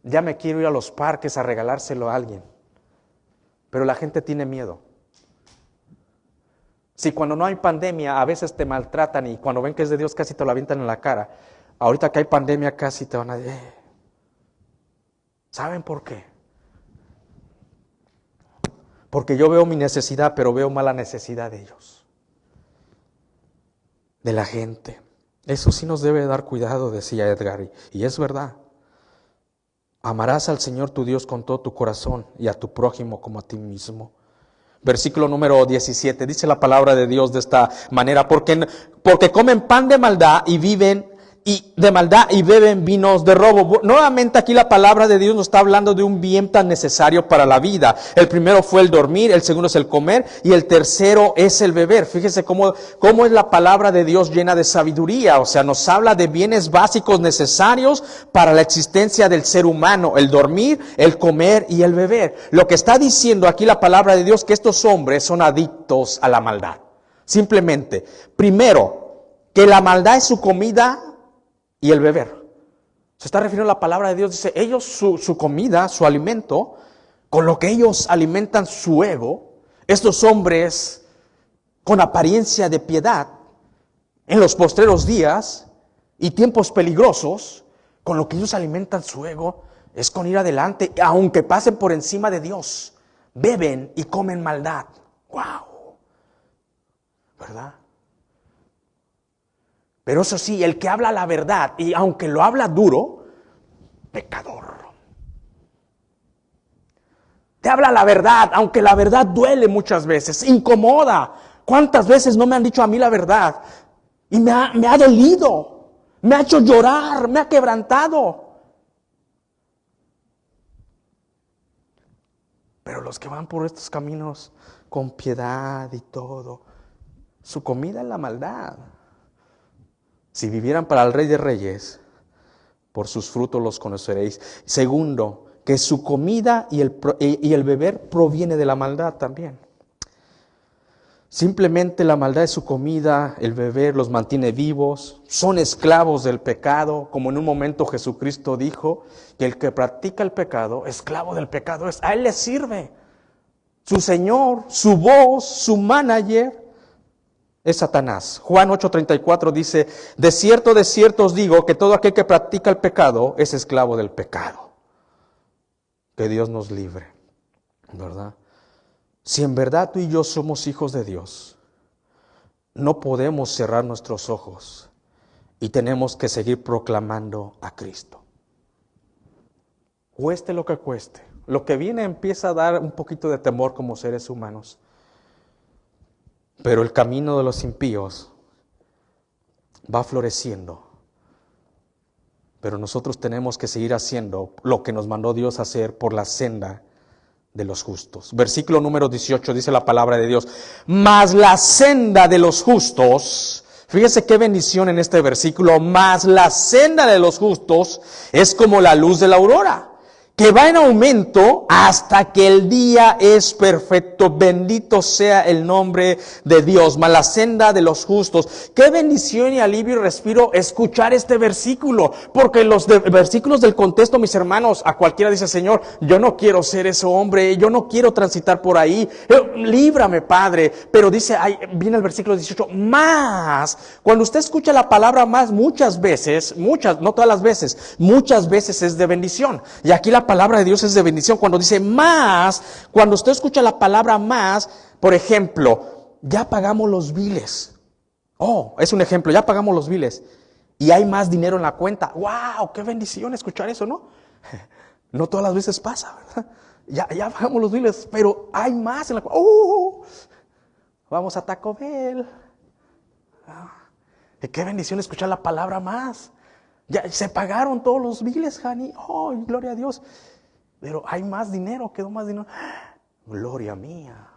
ya me quiero ir a los parques a regalárselo a alguien. Pero la gente tiene miedo. Si cuando no hay pandemia a veces te maltratan y cuando ven que es de Dios casi te lo avientan en la cara, ahorita que hay pandemia casi te van a decir, ¿saben por qué? Porque yo veo mi necesidad, pero veo más la necesidad de ellos, de la gente. Eso sí nos debe dar cuidado, decía Edgar, y es verdad. Amarás al Señor tu Dios con todo tu corazón y a tu prójimo como a ti mismo. Versículo número 17, dice la palabra de Dios de esta manera, porque comen pan de maldad y beben vinos de robo. Nuevamente aquí la palabra de Dios nos está hablando de un bien tan necesario para la vida. El primero fue el dormir, el segundo es el comer y el tercero es el beber. Fíjese cómo es la palabra de Dios llena de sabiduría. O sea, nos habla de bienes básicos necesarios para la existencia del ser humano: el dormir, el comer y el beber. Lo que está diciendo aquí la palabra de Dios, que estos hombres son adictos a la maldad. Simplemente, primero, que la maldad es su comida y el beber. Se está refiriendo a la palabra de Dios. Dice, ellos su comida, su alimento, con lo que ellos alimentan su ego, estos hombres con apariencia de piedad, en los postreros días y tiempos peligrosos, con lo que ellos alimentan su ego, es con ir adelante, aunque pasen por encima de Dios. Beben y comen maldad. ¡Wow! ¿Verdad? Pero eso sí, el que habla la verdad, y aunque lo habla duro, pecador. Te habla la verdad, aunque la verdad duele muchas veces, incomoda. ¿Cuántas veces no me han dicho a mí la verdad? Y me ha dolido. Me ha hecho llorar, me ha quebrantado. Pero los que van por estos caminos con piedad y todo, su comida es la maldad. Si vivieran para el Rey de Reyes, por sus frutos los conoceréis. Segundo, que su comida y el beber proviene de la maldad también. Simplemente la maldad de su comida, el beber los mantiene vivos, son esclavos del pecado, como en un momento Jesucristo dijo que el que practica el pecado, esclavo del pecado es, a él le sirve. Su Señor, su voz, su manager es Satanás. Juan 8:34 dice, de cierto os digo que todo aquel que practica el pecado es esclavo del pecado. Que Dios nos libre, ¿verdad? Si en verdad tú y yo somos hijos de Dios, no podemos cerrar nuestros ojos y tenemos que seguir proclamando a Cristo. Cueste lo que cueste. Lo que viene empieza a dar un poquito de temor como seres humanos. Pero el camino de los impíos va floreciendo. Pero nosotros tenemos que seguir haciendo lo que nos mandó Dios hacer por la senda de los justos. Versículo número 18 dice la palabra de Dios, mas la senda de los justos, fíjese qué bendición en este versículo, mas la senda de los justos es como la luz de la aurora, que va en aumento hasta que el día es perfecto. Bendito sea el nombre de Dios. Mas la senda de los justos. Qué bendición y alivio y respiro escuchar este versículo. Porque los versículos del contexto, mis hermanos, a cualquiera dice, Señor, yo no quiero ser ese hombre, yo no quiero transitar por ahí. Líbrame, Padre. Pero dice, ahí viene el versículo 18, más. Cuando usted escucha la palabra más, muchas veces, no todas las veces, muchas veces es de bendición. Y aquí la palabra de Dios es de bendición. Cuando dice más, cuando usted escucha la palabra más, por ejemplo, ya pagamos los biles. Oh, es un ejemplo, ya pagamos los biles y hay más dinero en la cuenta. ¡Wow! ¡Qué bendición escuchar eso!, ¿no? No todas las veces pasa, ¿verdad? Ya pagamos los biles, pero hay más en la cuenta. Vamos a Taco Bell. ¡Qué bendición escuchar la palabra más! Ya se pagaron todos los biles, Jani. ¡Oh, gloria a Dios! Pero hay más dinero, quedó más dinero. Gloria mía.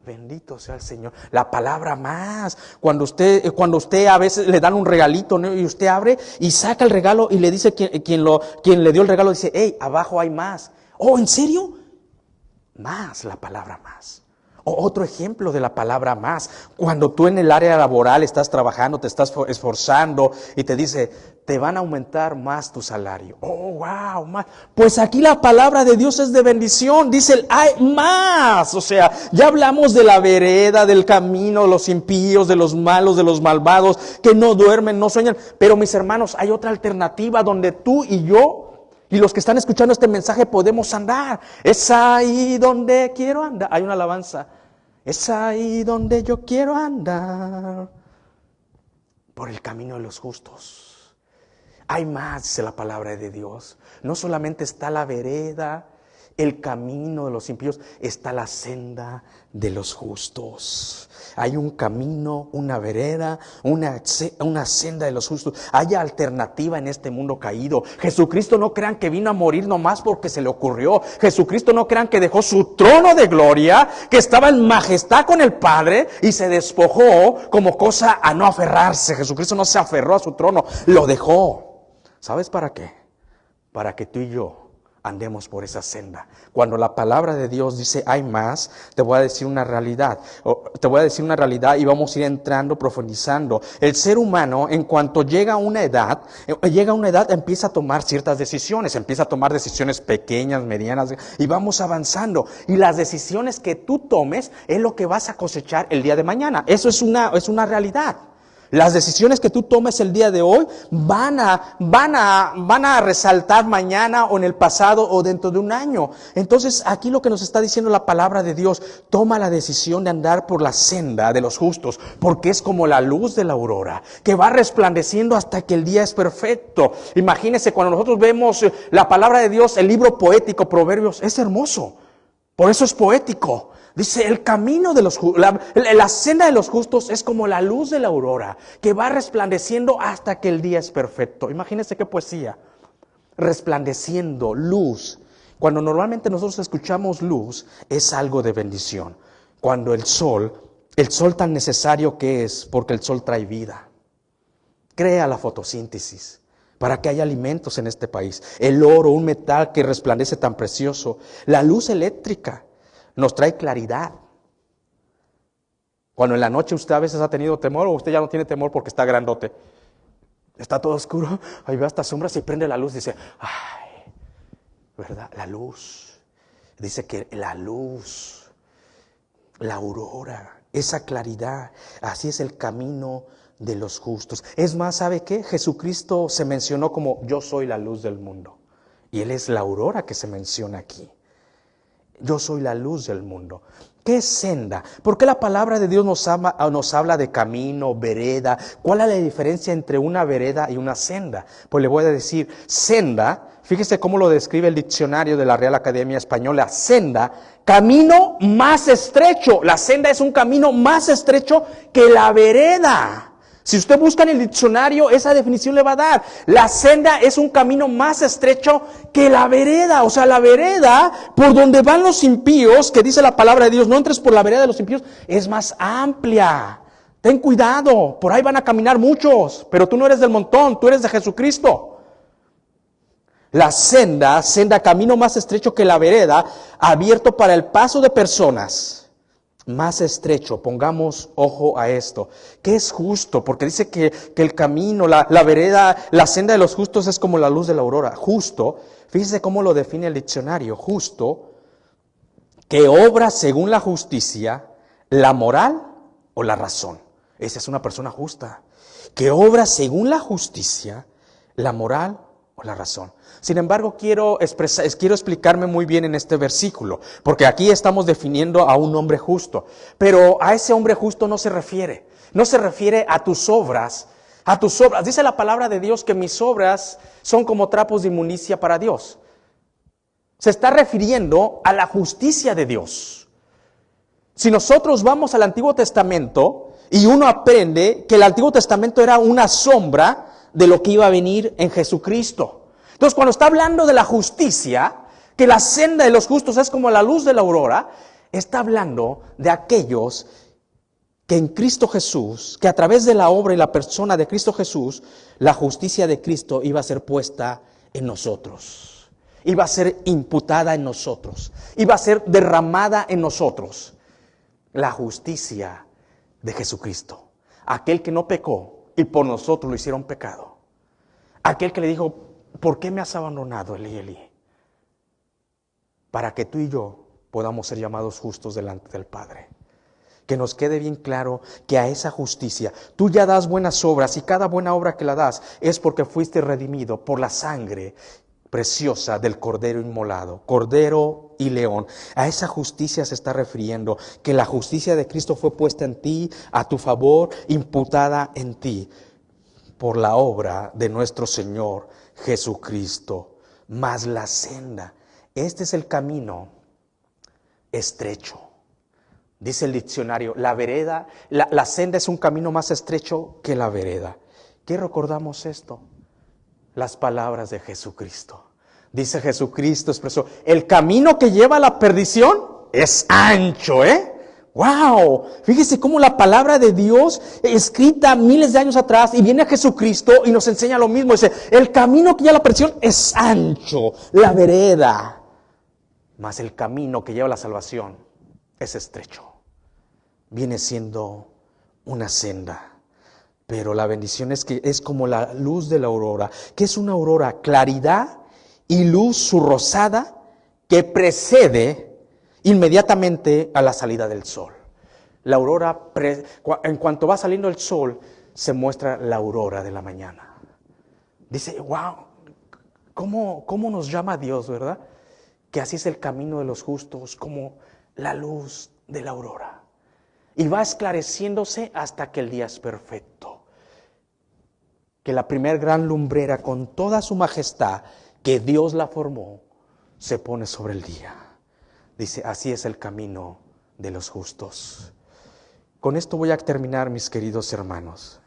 Bendito sea el Señor. La palabra más. Cuando usted a veces le dan un regalito, ¿no? Y usted abre y saca el regalo y le dice quien le dio el regalo, dice, hey, abajo hay más. Oh, ¿en serio? Más, la palabra más. Otro ejemplo de la palabra más, cuando tú en el área laboral estás trabajando, te estás esforzando y te dice, te van a aumentar más tu salario. Oh, wow, más. Pues aquí la palabra de Dios es de bendición, dice, hay más. O sea, ya hablamos de la vereda, del camino, de los impíos, de los malos, de los malvados, que no duermen, no sueñan. Pero mis hermanos, hay otra alternativa donde tú y yo y los que están escuchando este mensaje podemos andar. Es ahí donde quiero andar. Hay una alabanza. Es ahí donde yo quiero andar. Por el camino de los justos. Hay más, dice la palabra de Dios. No solamente está la vereda, el camino de los impíos, está la senda de los justos. Hay un camino, una vereda, una senda de los justos. Hay alternativa en este mundo caído. Jesucristo no crean que vino a morir nomás porque se le ocurrió. Jesucristo no crean que dejó su trono de gloria, que estaba en majestad con el Padre y se despojó como cosa a no aferrarse. Jesucristo no se aferró a su trono, lo dejó. ¿Sabes para qué? Para que tú y yo andemos por esa senda. Cuando la palabra de Dios dice hay más, te voy a decir una realidad. Te voy a decir una realidad y vamos a ir entrando, profundizando. El ser humano, en cuanto llega a una edad, empieza a tomar ciertas decisiones. Empieza a tomar decisiones pequeñas, medianas, y vamos avanzando. Y las decisiones que tú tomes es lo que vas a cosechar el día de mañana. Eso es una realidad. Las decisiones que tú tomes el día de hoy van a resaltar mañana o en el pasado o dentro de un año. Entonces aquí lo que nos está diciendo la palabra de Dios, toma la decisión de andar por la senda de los justos, porque es como la luz de la aurora, que va resplandeciendo hasta que el día es perfecto. Imagínense cuando nosotros vemos la palabra de Dios, el libro poético, Proverbios, es hermoso. Por eso es poético. Dice, el camino de los justos, la senda de los justos es como la luz de la aurora, que va resplandeciendo hasta que el día es perfecto. Imagínense qué poesía. Resplandeciendo, luz. Cuando normalmente nosotros escuchamos luz, es algo de bendición. Cuando el sol tan necesario que es, porque el sol trae vida. Crea la fotosíntesis para que haya alimentos en este país. El oro, un metal que resplandece tan precioso. La luz eléctrica nos trae claridad. Cuando en la noche usted a veces ha tenido temor, o usted ya no tiene temor porque está grandote, está todo oscuro, ahí ve hasta sombras y prende la luz y dice, ay, ¿verdad? La luz. Dice que la luz, la aurora, esa claridad, así es el camino de los justos. Es más, ¿sabe qué? Jesucristo se mencionó como yo soy la luz del mundo. Y Él es la aurora que se menciona aquí. Yo soy la luz del mundo. ¿Qué es senda? ¿Por qué la palabra de Dios nos habla de camino, vereda? ¿Cuál es la diferencia entre una vereda y una senda? Pues le voy a decir, senda, fíjese cómo lo describe el diccionario de la Real Academia Española. Senda, camino más estrecho. La senda es un camino más estrecho que la vereda. Si usted busca en el diccionario, esa definición le va a dar. La senda es un camino más estrecho que la vereda. O sea, la vereda por donde van los impíos, que dice la palabra de Dios, no entres por la vereda de los impíos, es más amplia. Ten cuidado, por ahí van a caminar muchos, pero tú no eres del montón, tú eres de Jesucristo. La senda, camino más estrecho que la vereda, abierto para el paso de personas. Más estrecho, pongamos ojo a esto. ¿Qué es justo? Porque dice que el camino, la vereda, la senda de los justos es como la luz de la aurora. Justo, fíjese cómo lo define el diccionario. Justo, que obra según la justicia, la moral o la razón. Esa es una persona justa. Que obra según la justicia, la moral o la razón. Sin embargo, quiero explicarme muy bien en este versículo, porque aquí estamos definiendo a un hombre justo, pero a ese hombre justo no se refiere a tus obras, Dice la palabra de Dios que mis obras son como trapos de inmundicia para Dios. Se está refiriendo a la justicia de Dios. Si nosotros vamos al Antiguo Testamento y uno aprende que el Antiguo Testamento era una sombra de lo que iba a venir en Jesucristo. Entonces, cuando está hablando de la justicia, que la senda de los justos es como la luz de la aurora, está hablando de aquellos que en Cristo Jesús, que a través de la obra y la persona de Cristo Jesús, la justicia de Cristo iba a ser puesta en nosotros, iba a ser imputada en nosotros, iba a ser derramada en nosotros. La justicia de Jesucristo, aquel que no pecó y por nosotros lo hicieron pecado, aquel que le dijo, ¿por qué me has abandonado, Elí, Elí? Para que tú y yo podamos ser llamados justos delante del Padre. Que nos quede bien claro que a esa justicia, tú ya das buenas obras y cada buena obra que la das es porque fuiste redimido por la sangre preciosa del Cordero inmolado, Cordero y León. A esa justicia se está refiriendo, que la justicia de Cristo fue puesta en ti, a tu favor, imputada en ti, por la obra de nuestro Señor Jesucristo. Más la senda, este es el camino estrecho. Dice el diccionario, la vereda, la senda es un camino más estrecho que la vereda. ¿Qué recordamos esto? Las palabras de Jesucristo. Dice Jesucristo, expresó, el camino que lleva a la perdición es ancho, ¡Wow! Fíjese cómo la palabra de Dios, escrita miles de años atrás, y viene a Jesucristo y nos enseña lo mismo. Dice, el camino que lleva a la perdición es ancho, la vereda. Mas el camino que lleva a la salvación es estrecho. Viene siendo una senda. Pero la bendición es que es como la luz de la aurora. ¿Qué es una aurora? Claridad y luz su rosada que precede inmediatamente a la salida del sol. La aurora, en cuanto va saliendo el sol, se muestra la aurora de la mañana. Dice, wow, ¿cómo nos llama Dios, verdad? Que así es el camino de los justos, como la luz de la aurora. Y va esclareciéndose hasta que el día es perfecto. Que la primer gran lumbrera, con toda su majestad, que Dios la formó, se pone sobre el día. Dice, así es el camino de los justos. Con esto voy a terminar, mis queridos hermanos.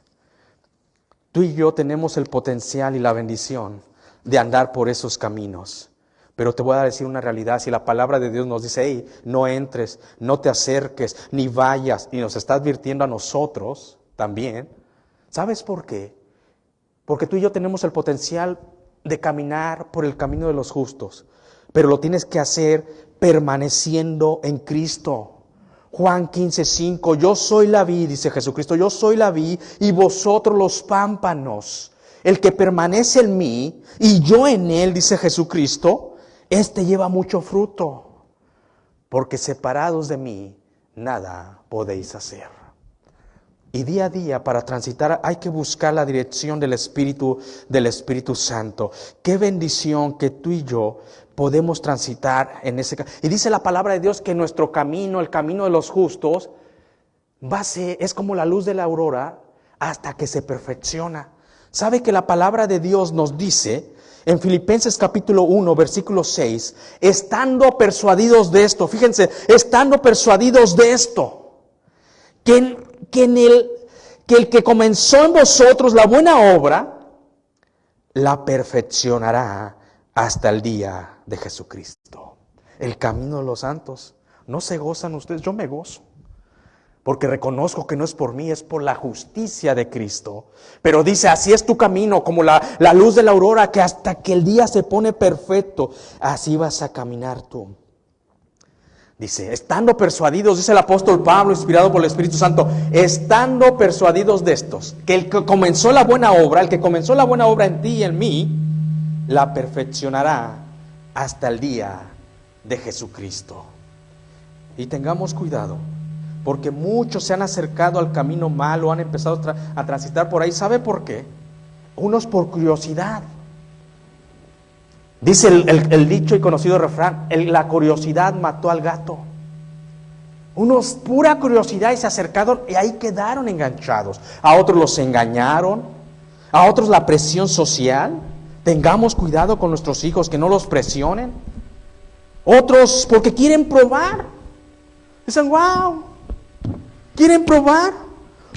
Tú y yo tenemos el potencial y la bendición de andar por esos caminos. Pero te voy a decir una realidad. Si la palabra de Dios nos dice, hey, no entres, no te acerques, ni vayas, y nos está advirtiendo a nosotros también, ¿sabes por qué? Porque tú y yo tenemos el potencial de caminar por el camino de los justos, pero lo tienes que hacer permaneciendo en Cristo. Juan 15:5, yo soy la vid, dice Jesucristo, yo soy la vid y vosotros los pámpanos. El que permanece en mí y yo en él, dice Jesucristo, este lleva mucho fruto, porque separados de mí nada podéis hacer. Y día a día para transitar hay que buscar la dirección del Espíritu Santo. Qué bendición que tú y yo podemos transitar en ese camino. Y dice la palabra de Dios que nuestro camino, el camino de los justos, es como la luz de la aurora hasta que se perfecciona. ¿Sabe que la palabra de Dios nos dice en Filipenses capítulo 1, versículo 6, estando persuadidos de esto, fíjense, estando persuadidos de esto, que el que comenzó en vosotros la buena obra, la perfeccionará hasta el día de Jesucristo. El camino de los santos. ¿No se gozan ustedes? Yo me gozo. Porque reconozco que no es por mí, es por la justicia de Cristo. Pero dice, así es tu camino, como la luz de la aurora, que hasta que el día se pone perfecto, así vas a caminar tú. Dice, estando persuadidos, dice el apóstol Pablo, inspirado por el Espíritu Santo, estando persuadidos de estos, que el que comenzó la buena obra en ti y en mí, la perfeccionará hasta el día de Jesucristo. Y tengamos cuidado, porque muchos se han acercado al camino malo, han empezado a transitar por ahí. ¿Sabe por qué? Unos por curiosidad. Dice el dicho y conocido refrán, la curiosidad mató al gato. Unos pura curiosidad y se acercaron y ahí quedaron enganchados. A otros los engañaron, a otros la presión social. Tengamos cuidado con nuestros hijos, que no los presionen. Otros porque quieren probar. Dicen, wow, quieren probar.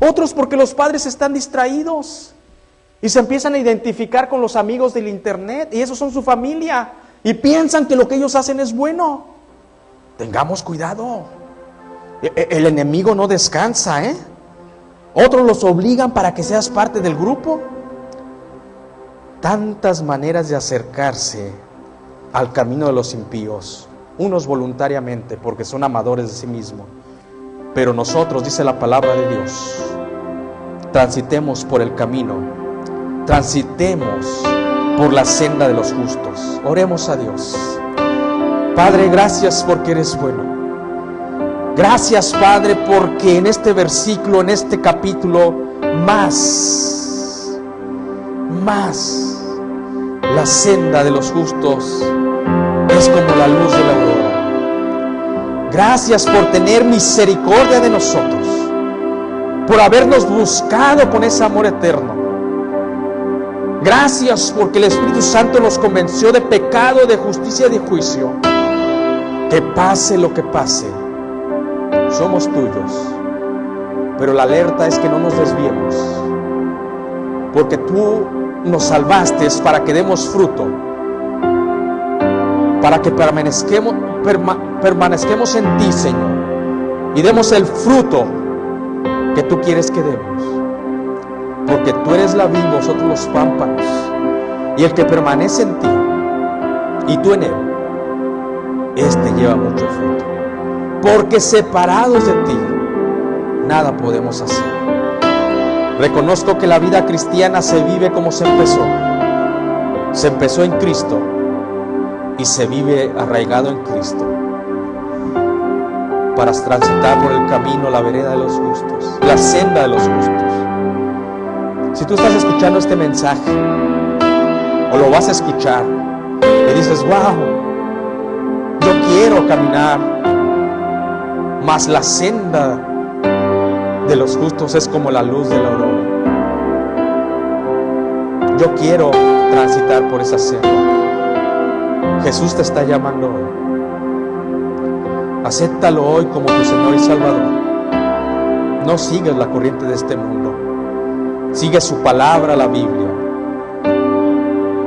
Otros porque los padres están distraídos y se empiezan a identificar con los amigos del internet y esos son su familia y piensan que lo que ellos hacen es bueno. Tengamos cuidado. El enemigo no descansa, ¿eh? Otros los obligan para que seas parte del grupo. Tantas maneras de acercarse al camino de los impíos, unos voluntariamente porque son amadores de sí mismos, pero nosotros, dice la palabra de Dios, transitemos por el camino, transitemos por la senda de los justos. Oremos a Dios. Padre, gracias porque eres bueno. Gracias, Padre, porque en este versículo, en este capítulo, más la senda de los justos es como la luz de la aurora. Gracias por tener misericordia de nosotros, por habernos buscado con ese amor eterno. Gracias porque el Espíritu Santo nos convenció de pecado, de justicia y de juicio. Que pase lo que pase, somos tuyos, pero la alerta es que no nos desviemos, porque tú nos salvaste para que demos fruto, para que permanezcamos en ti, Señor, y demos el fruto que tú quieres que demos, porque tú eres la vid, nosotros los pámpanos, y el que permanece en ti y tú en él, este lleva mucho fruto, porque separados de ti nada podemos hacer. Reconozco que la vida cristiana se vive como se empezó. Se empezó en Cristo y se vive arraigado en Cristo para transitar por el camino, la vereda de los justos, la senda de los justos. Si tú estás escuchando este mensaje o lo vas a escuchar y dices, wow, yo quiero caminar, mas la senda de los justos es como la luz de la aurora. Yo quiero transitar por esa senda. Jesús te está llamando hoy. Acéptalo hoy como tu Señor y Salvador. No sigues la corriente de este mundo. Sigue su palabra, la Biblia.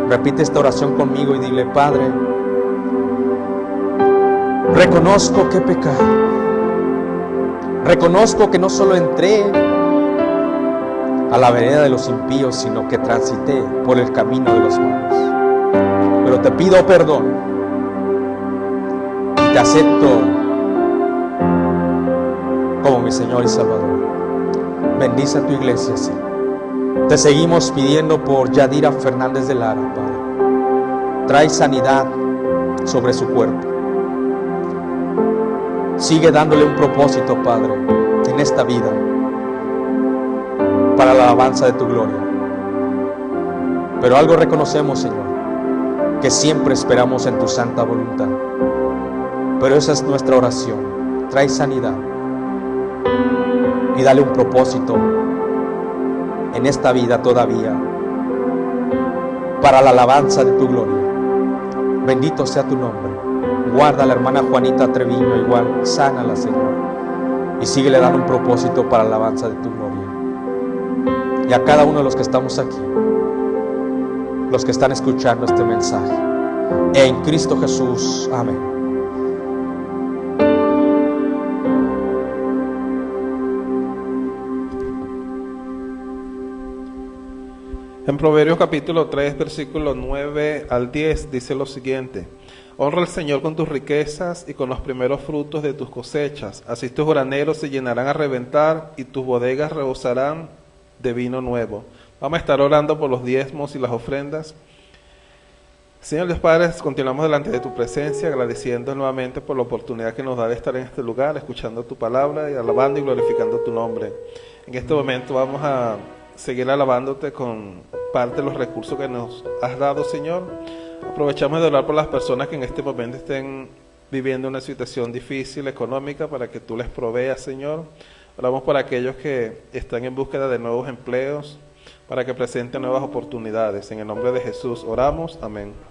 Repite esta oración conmigo y dile: Padre, reconozco que he pecado. Reconozco que no solo entré a la vereda de los impíos, sino que transité por el camino de los malos. Pero te pido perdón y te acepto como mi Señor y Salvador. Bendice a tu iglesia, Señor. Te seguimos pidiendo por Yadira Fernández de Lara, Padre. Trae sanidad sobre su cuerpo. Sigue dándole un propósito, Padre, en esta vida, para la alabanza de tu gloria. Pero algo reconocemos, Señor, que siempre esperamos en tu santa voluntad. Pero esa es nuestra oración. Trae sanidad y dale un propósito en esta vida todavía, para la alabanza de tu gloria. Bendito sea tu nombre. Guarda a la hermana Juanita Treviño, igual, sánala, Señor, y síguele dando un propósito para la alabanza de tu gloria. Y a cada uno de los que estamos aquí, los que están escuchando este mensaje, en Cristo Jesús, amén. En Proverbios capítulo 3, versículo 9 al 10 dice lo siguiente: honra al Señor con tus riquezas y con los primeros frutos de tus cosechas. Así tus graneros se llenarán a reventar y tus bodegas rebosarán de vino nuevo. Vamos a estar orando por los diezmos y las ofrendas. Señor Dios Padre, continuamos delante de tu presencia, agradeciendo nuevamente por la oportunidad que nos da de estar en este lugar, escuchando tu palabra y alabando y glorificando tu nombre. En este momento vamos a seguir alabándote con parte de los recursos que nos has dado, Señor. Aprovechamos de orar por las personas que en este momento estén viviendo una situación difícil, económica, para que tú les proveas, Señor. Oramos por aquellos que están en búsqueda de nuevos empleos, para que presenten nuevas oportunidades. En el nombre de Jesús oramos. Amén. Amen.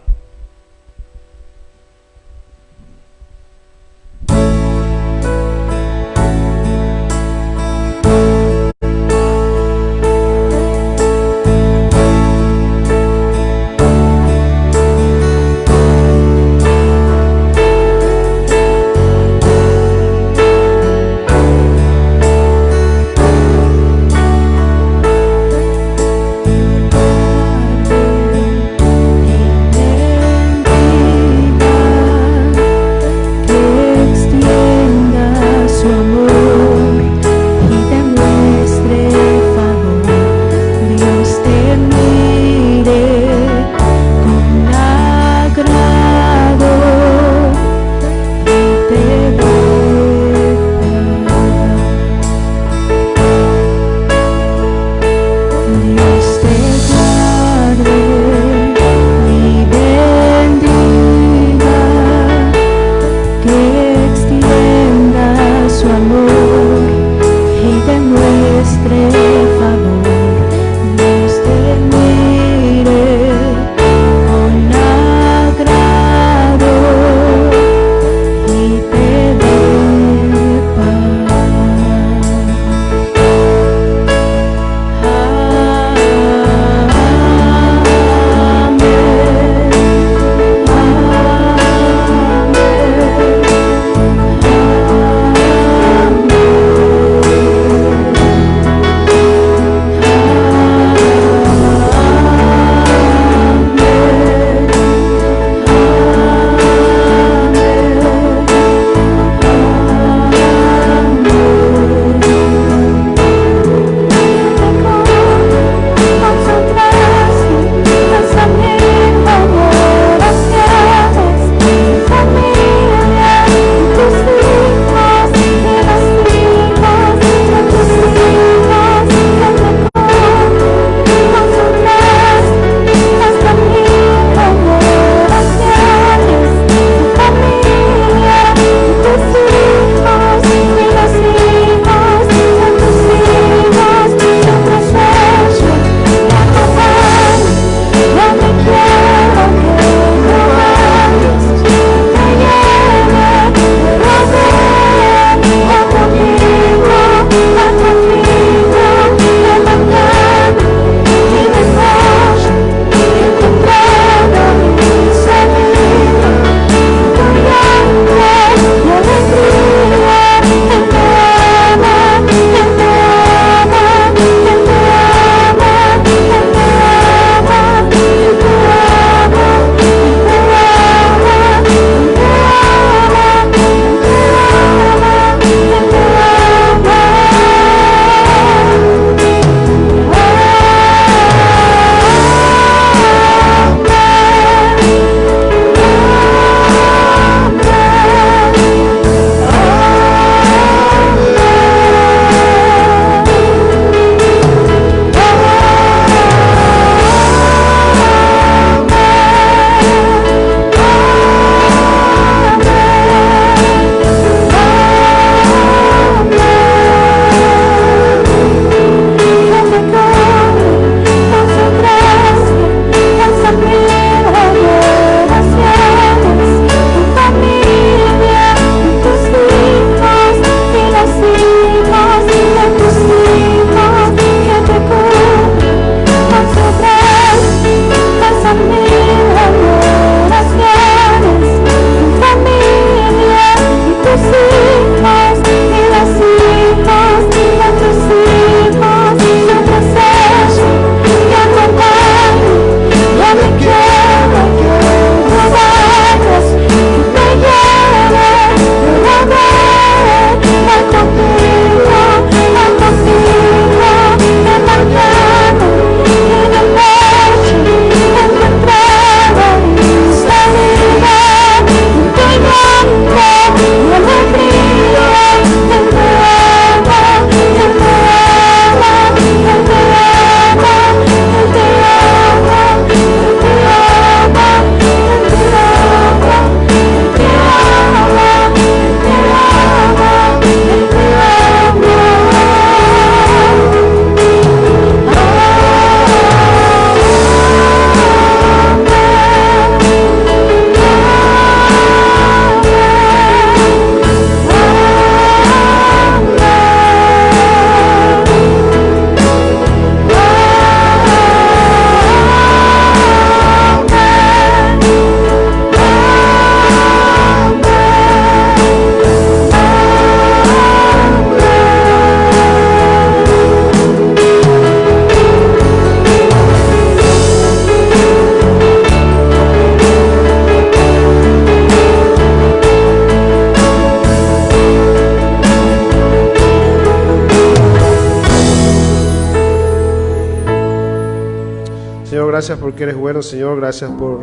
Señor, gracias porque eres bueno, Señor. Gracias por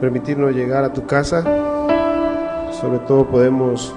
permitirnos llegar a tu casa. Sobre todo podemos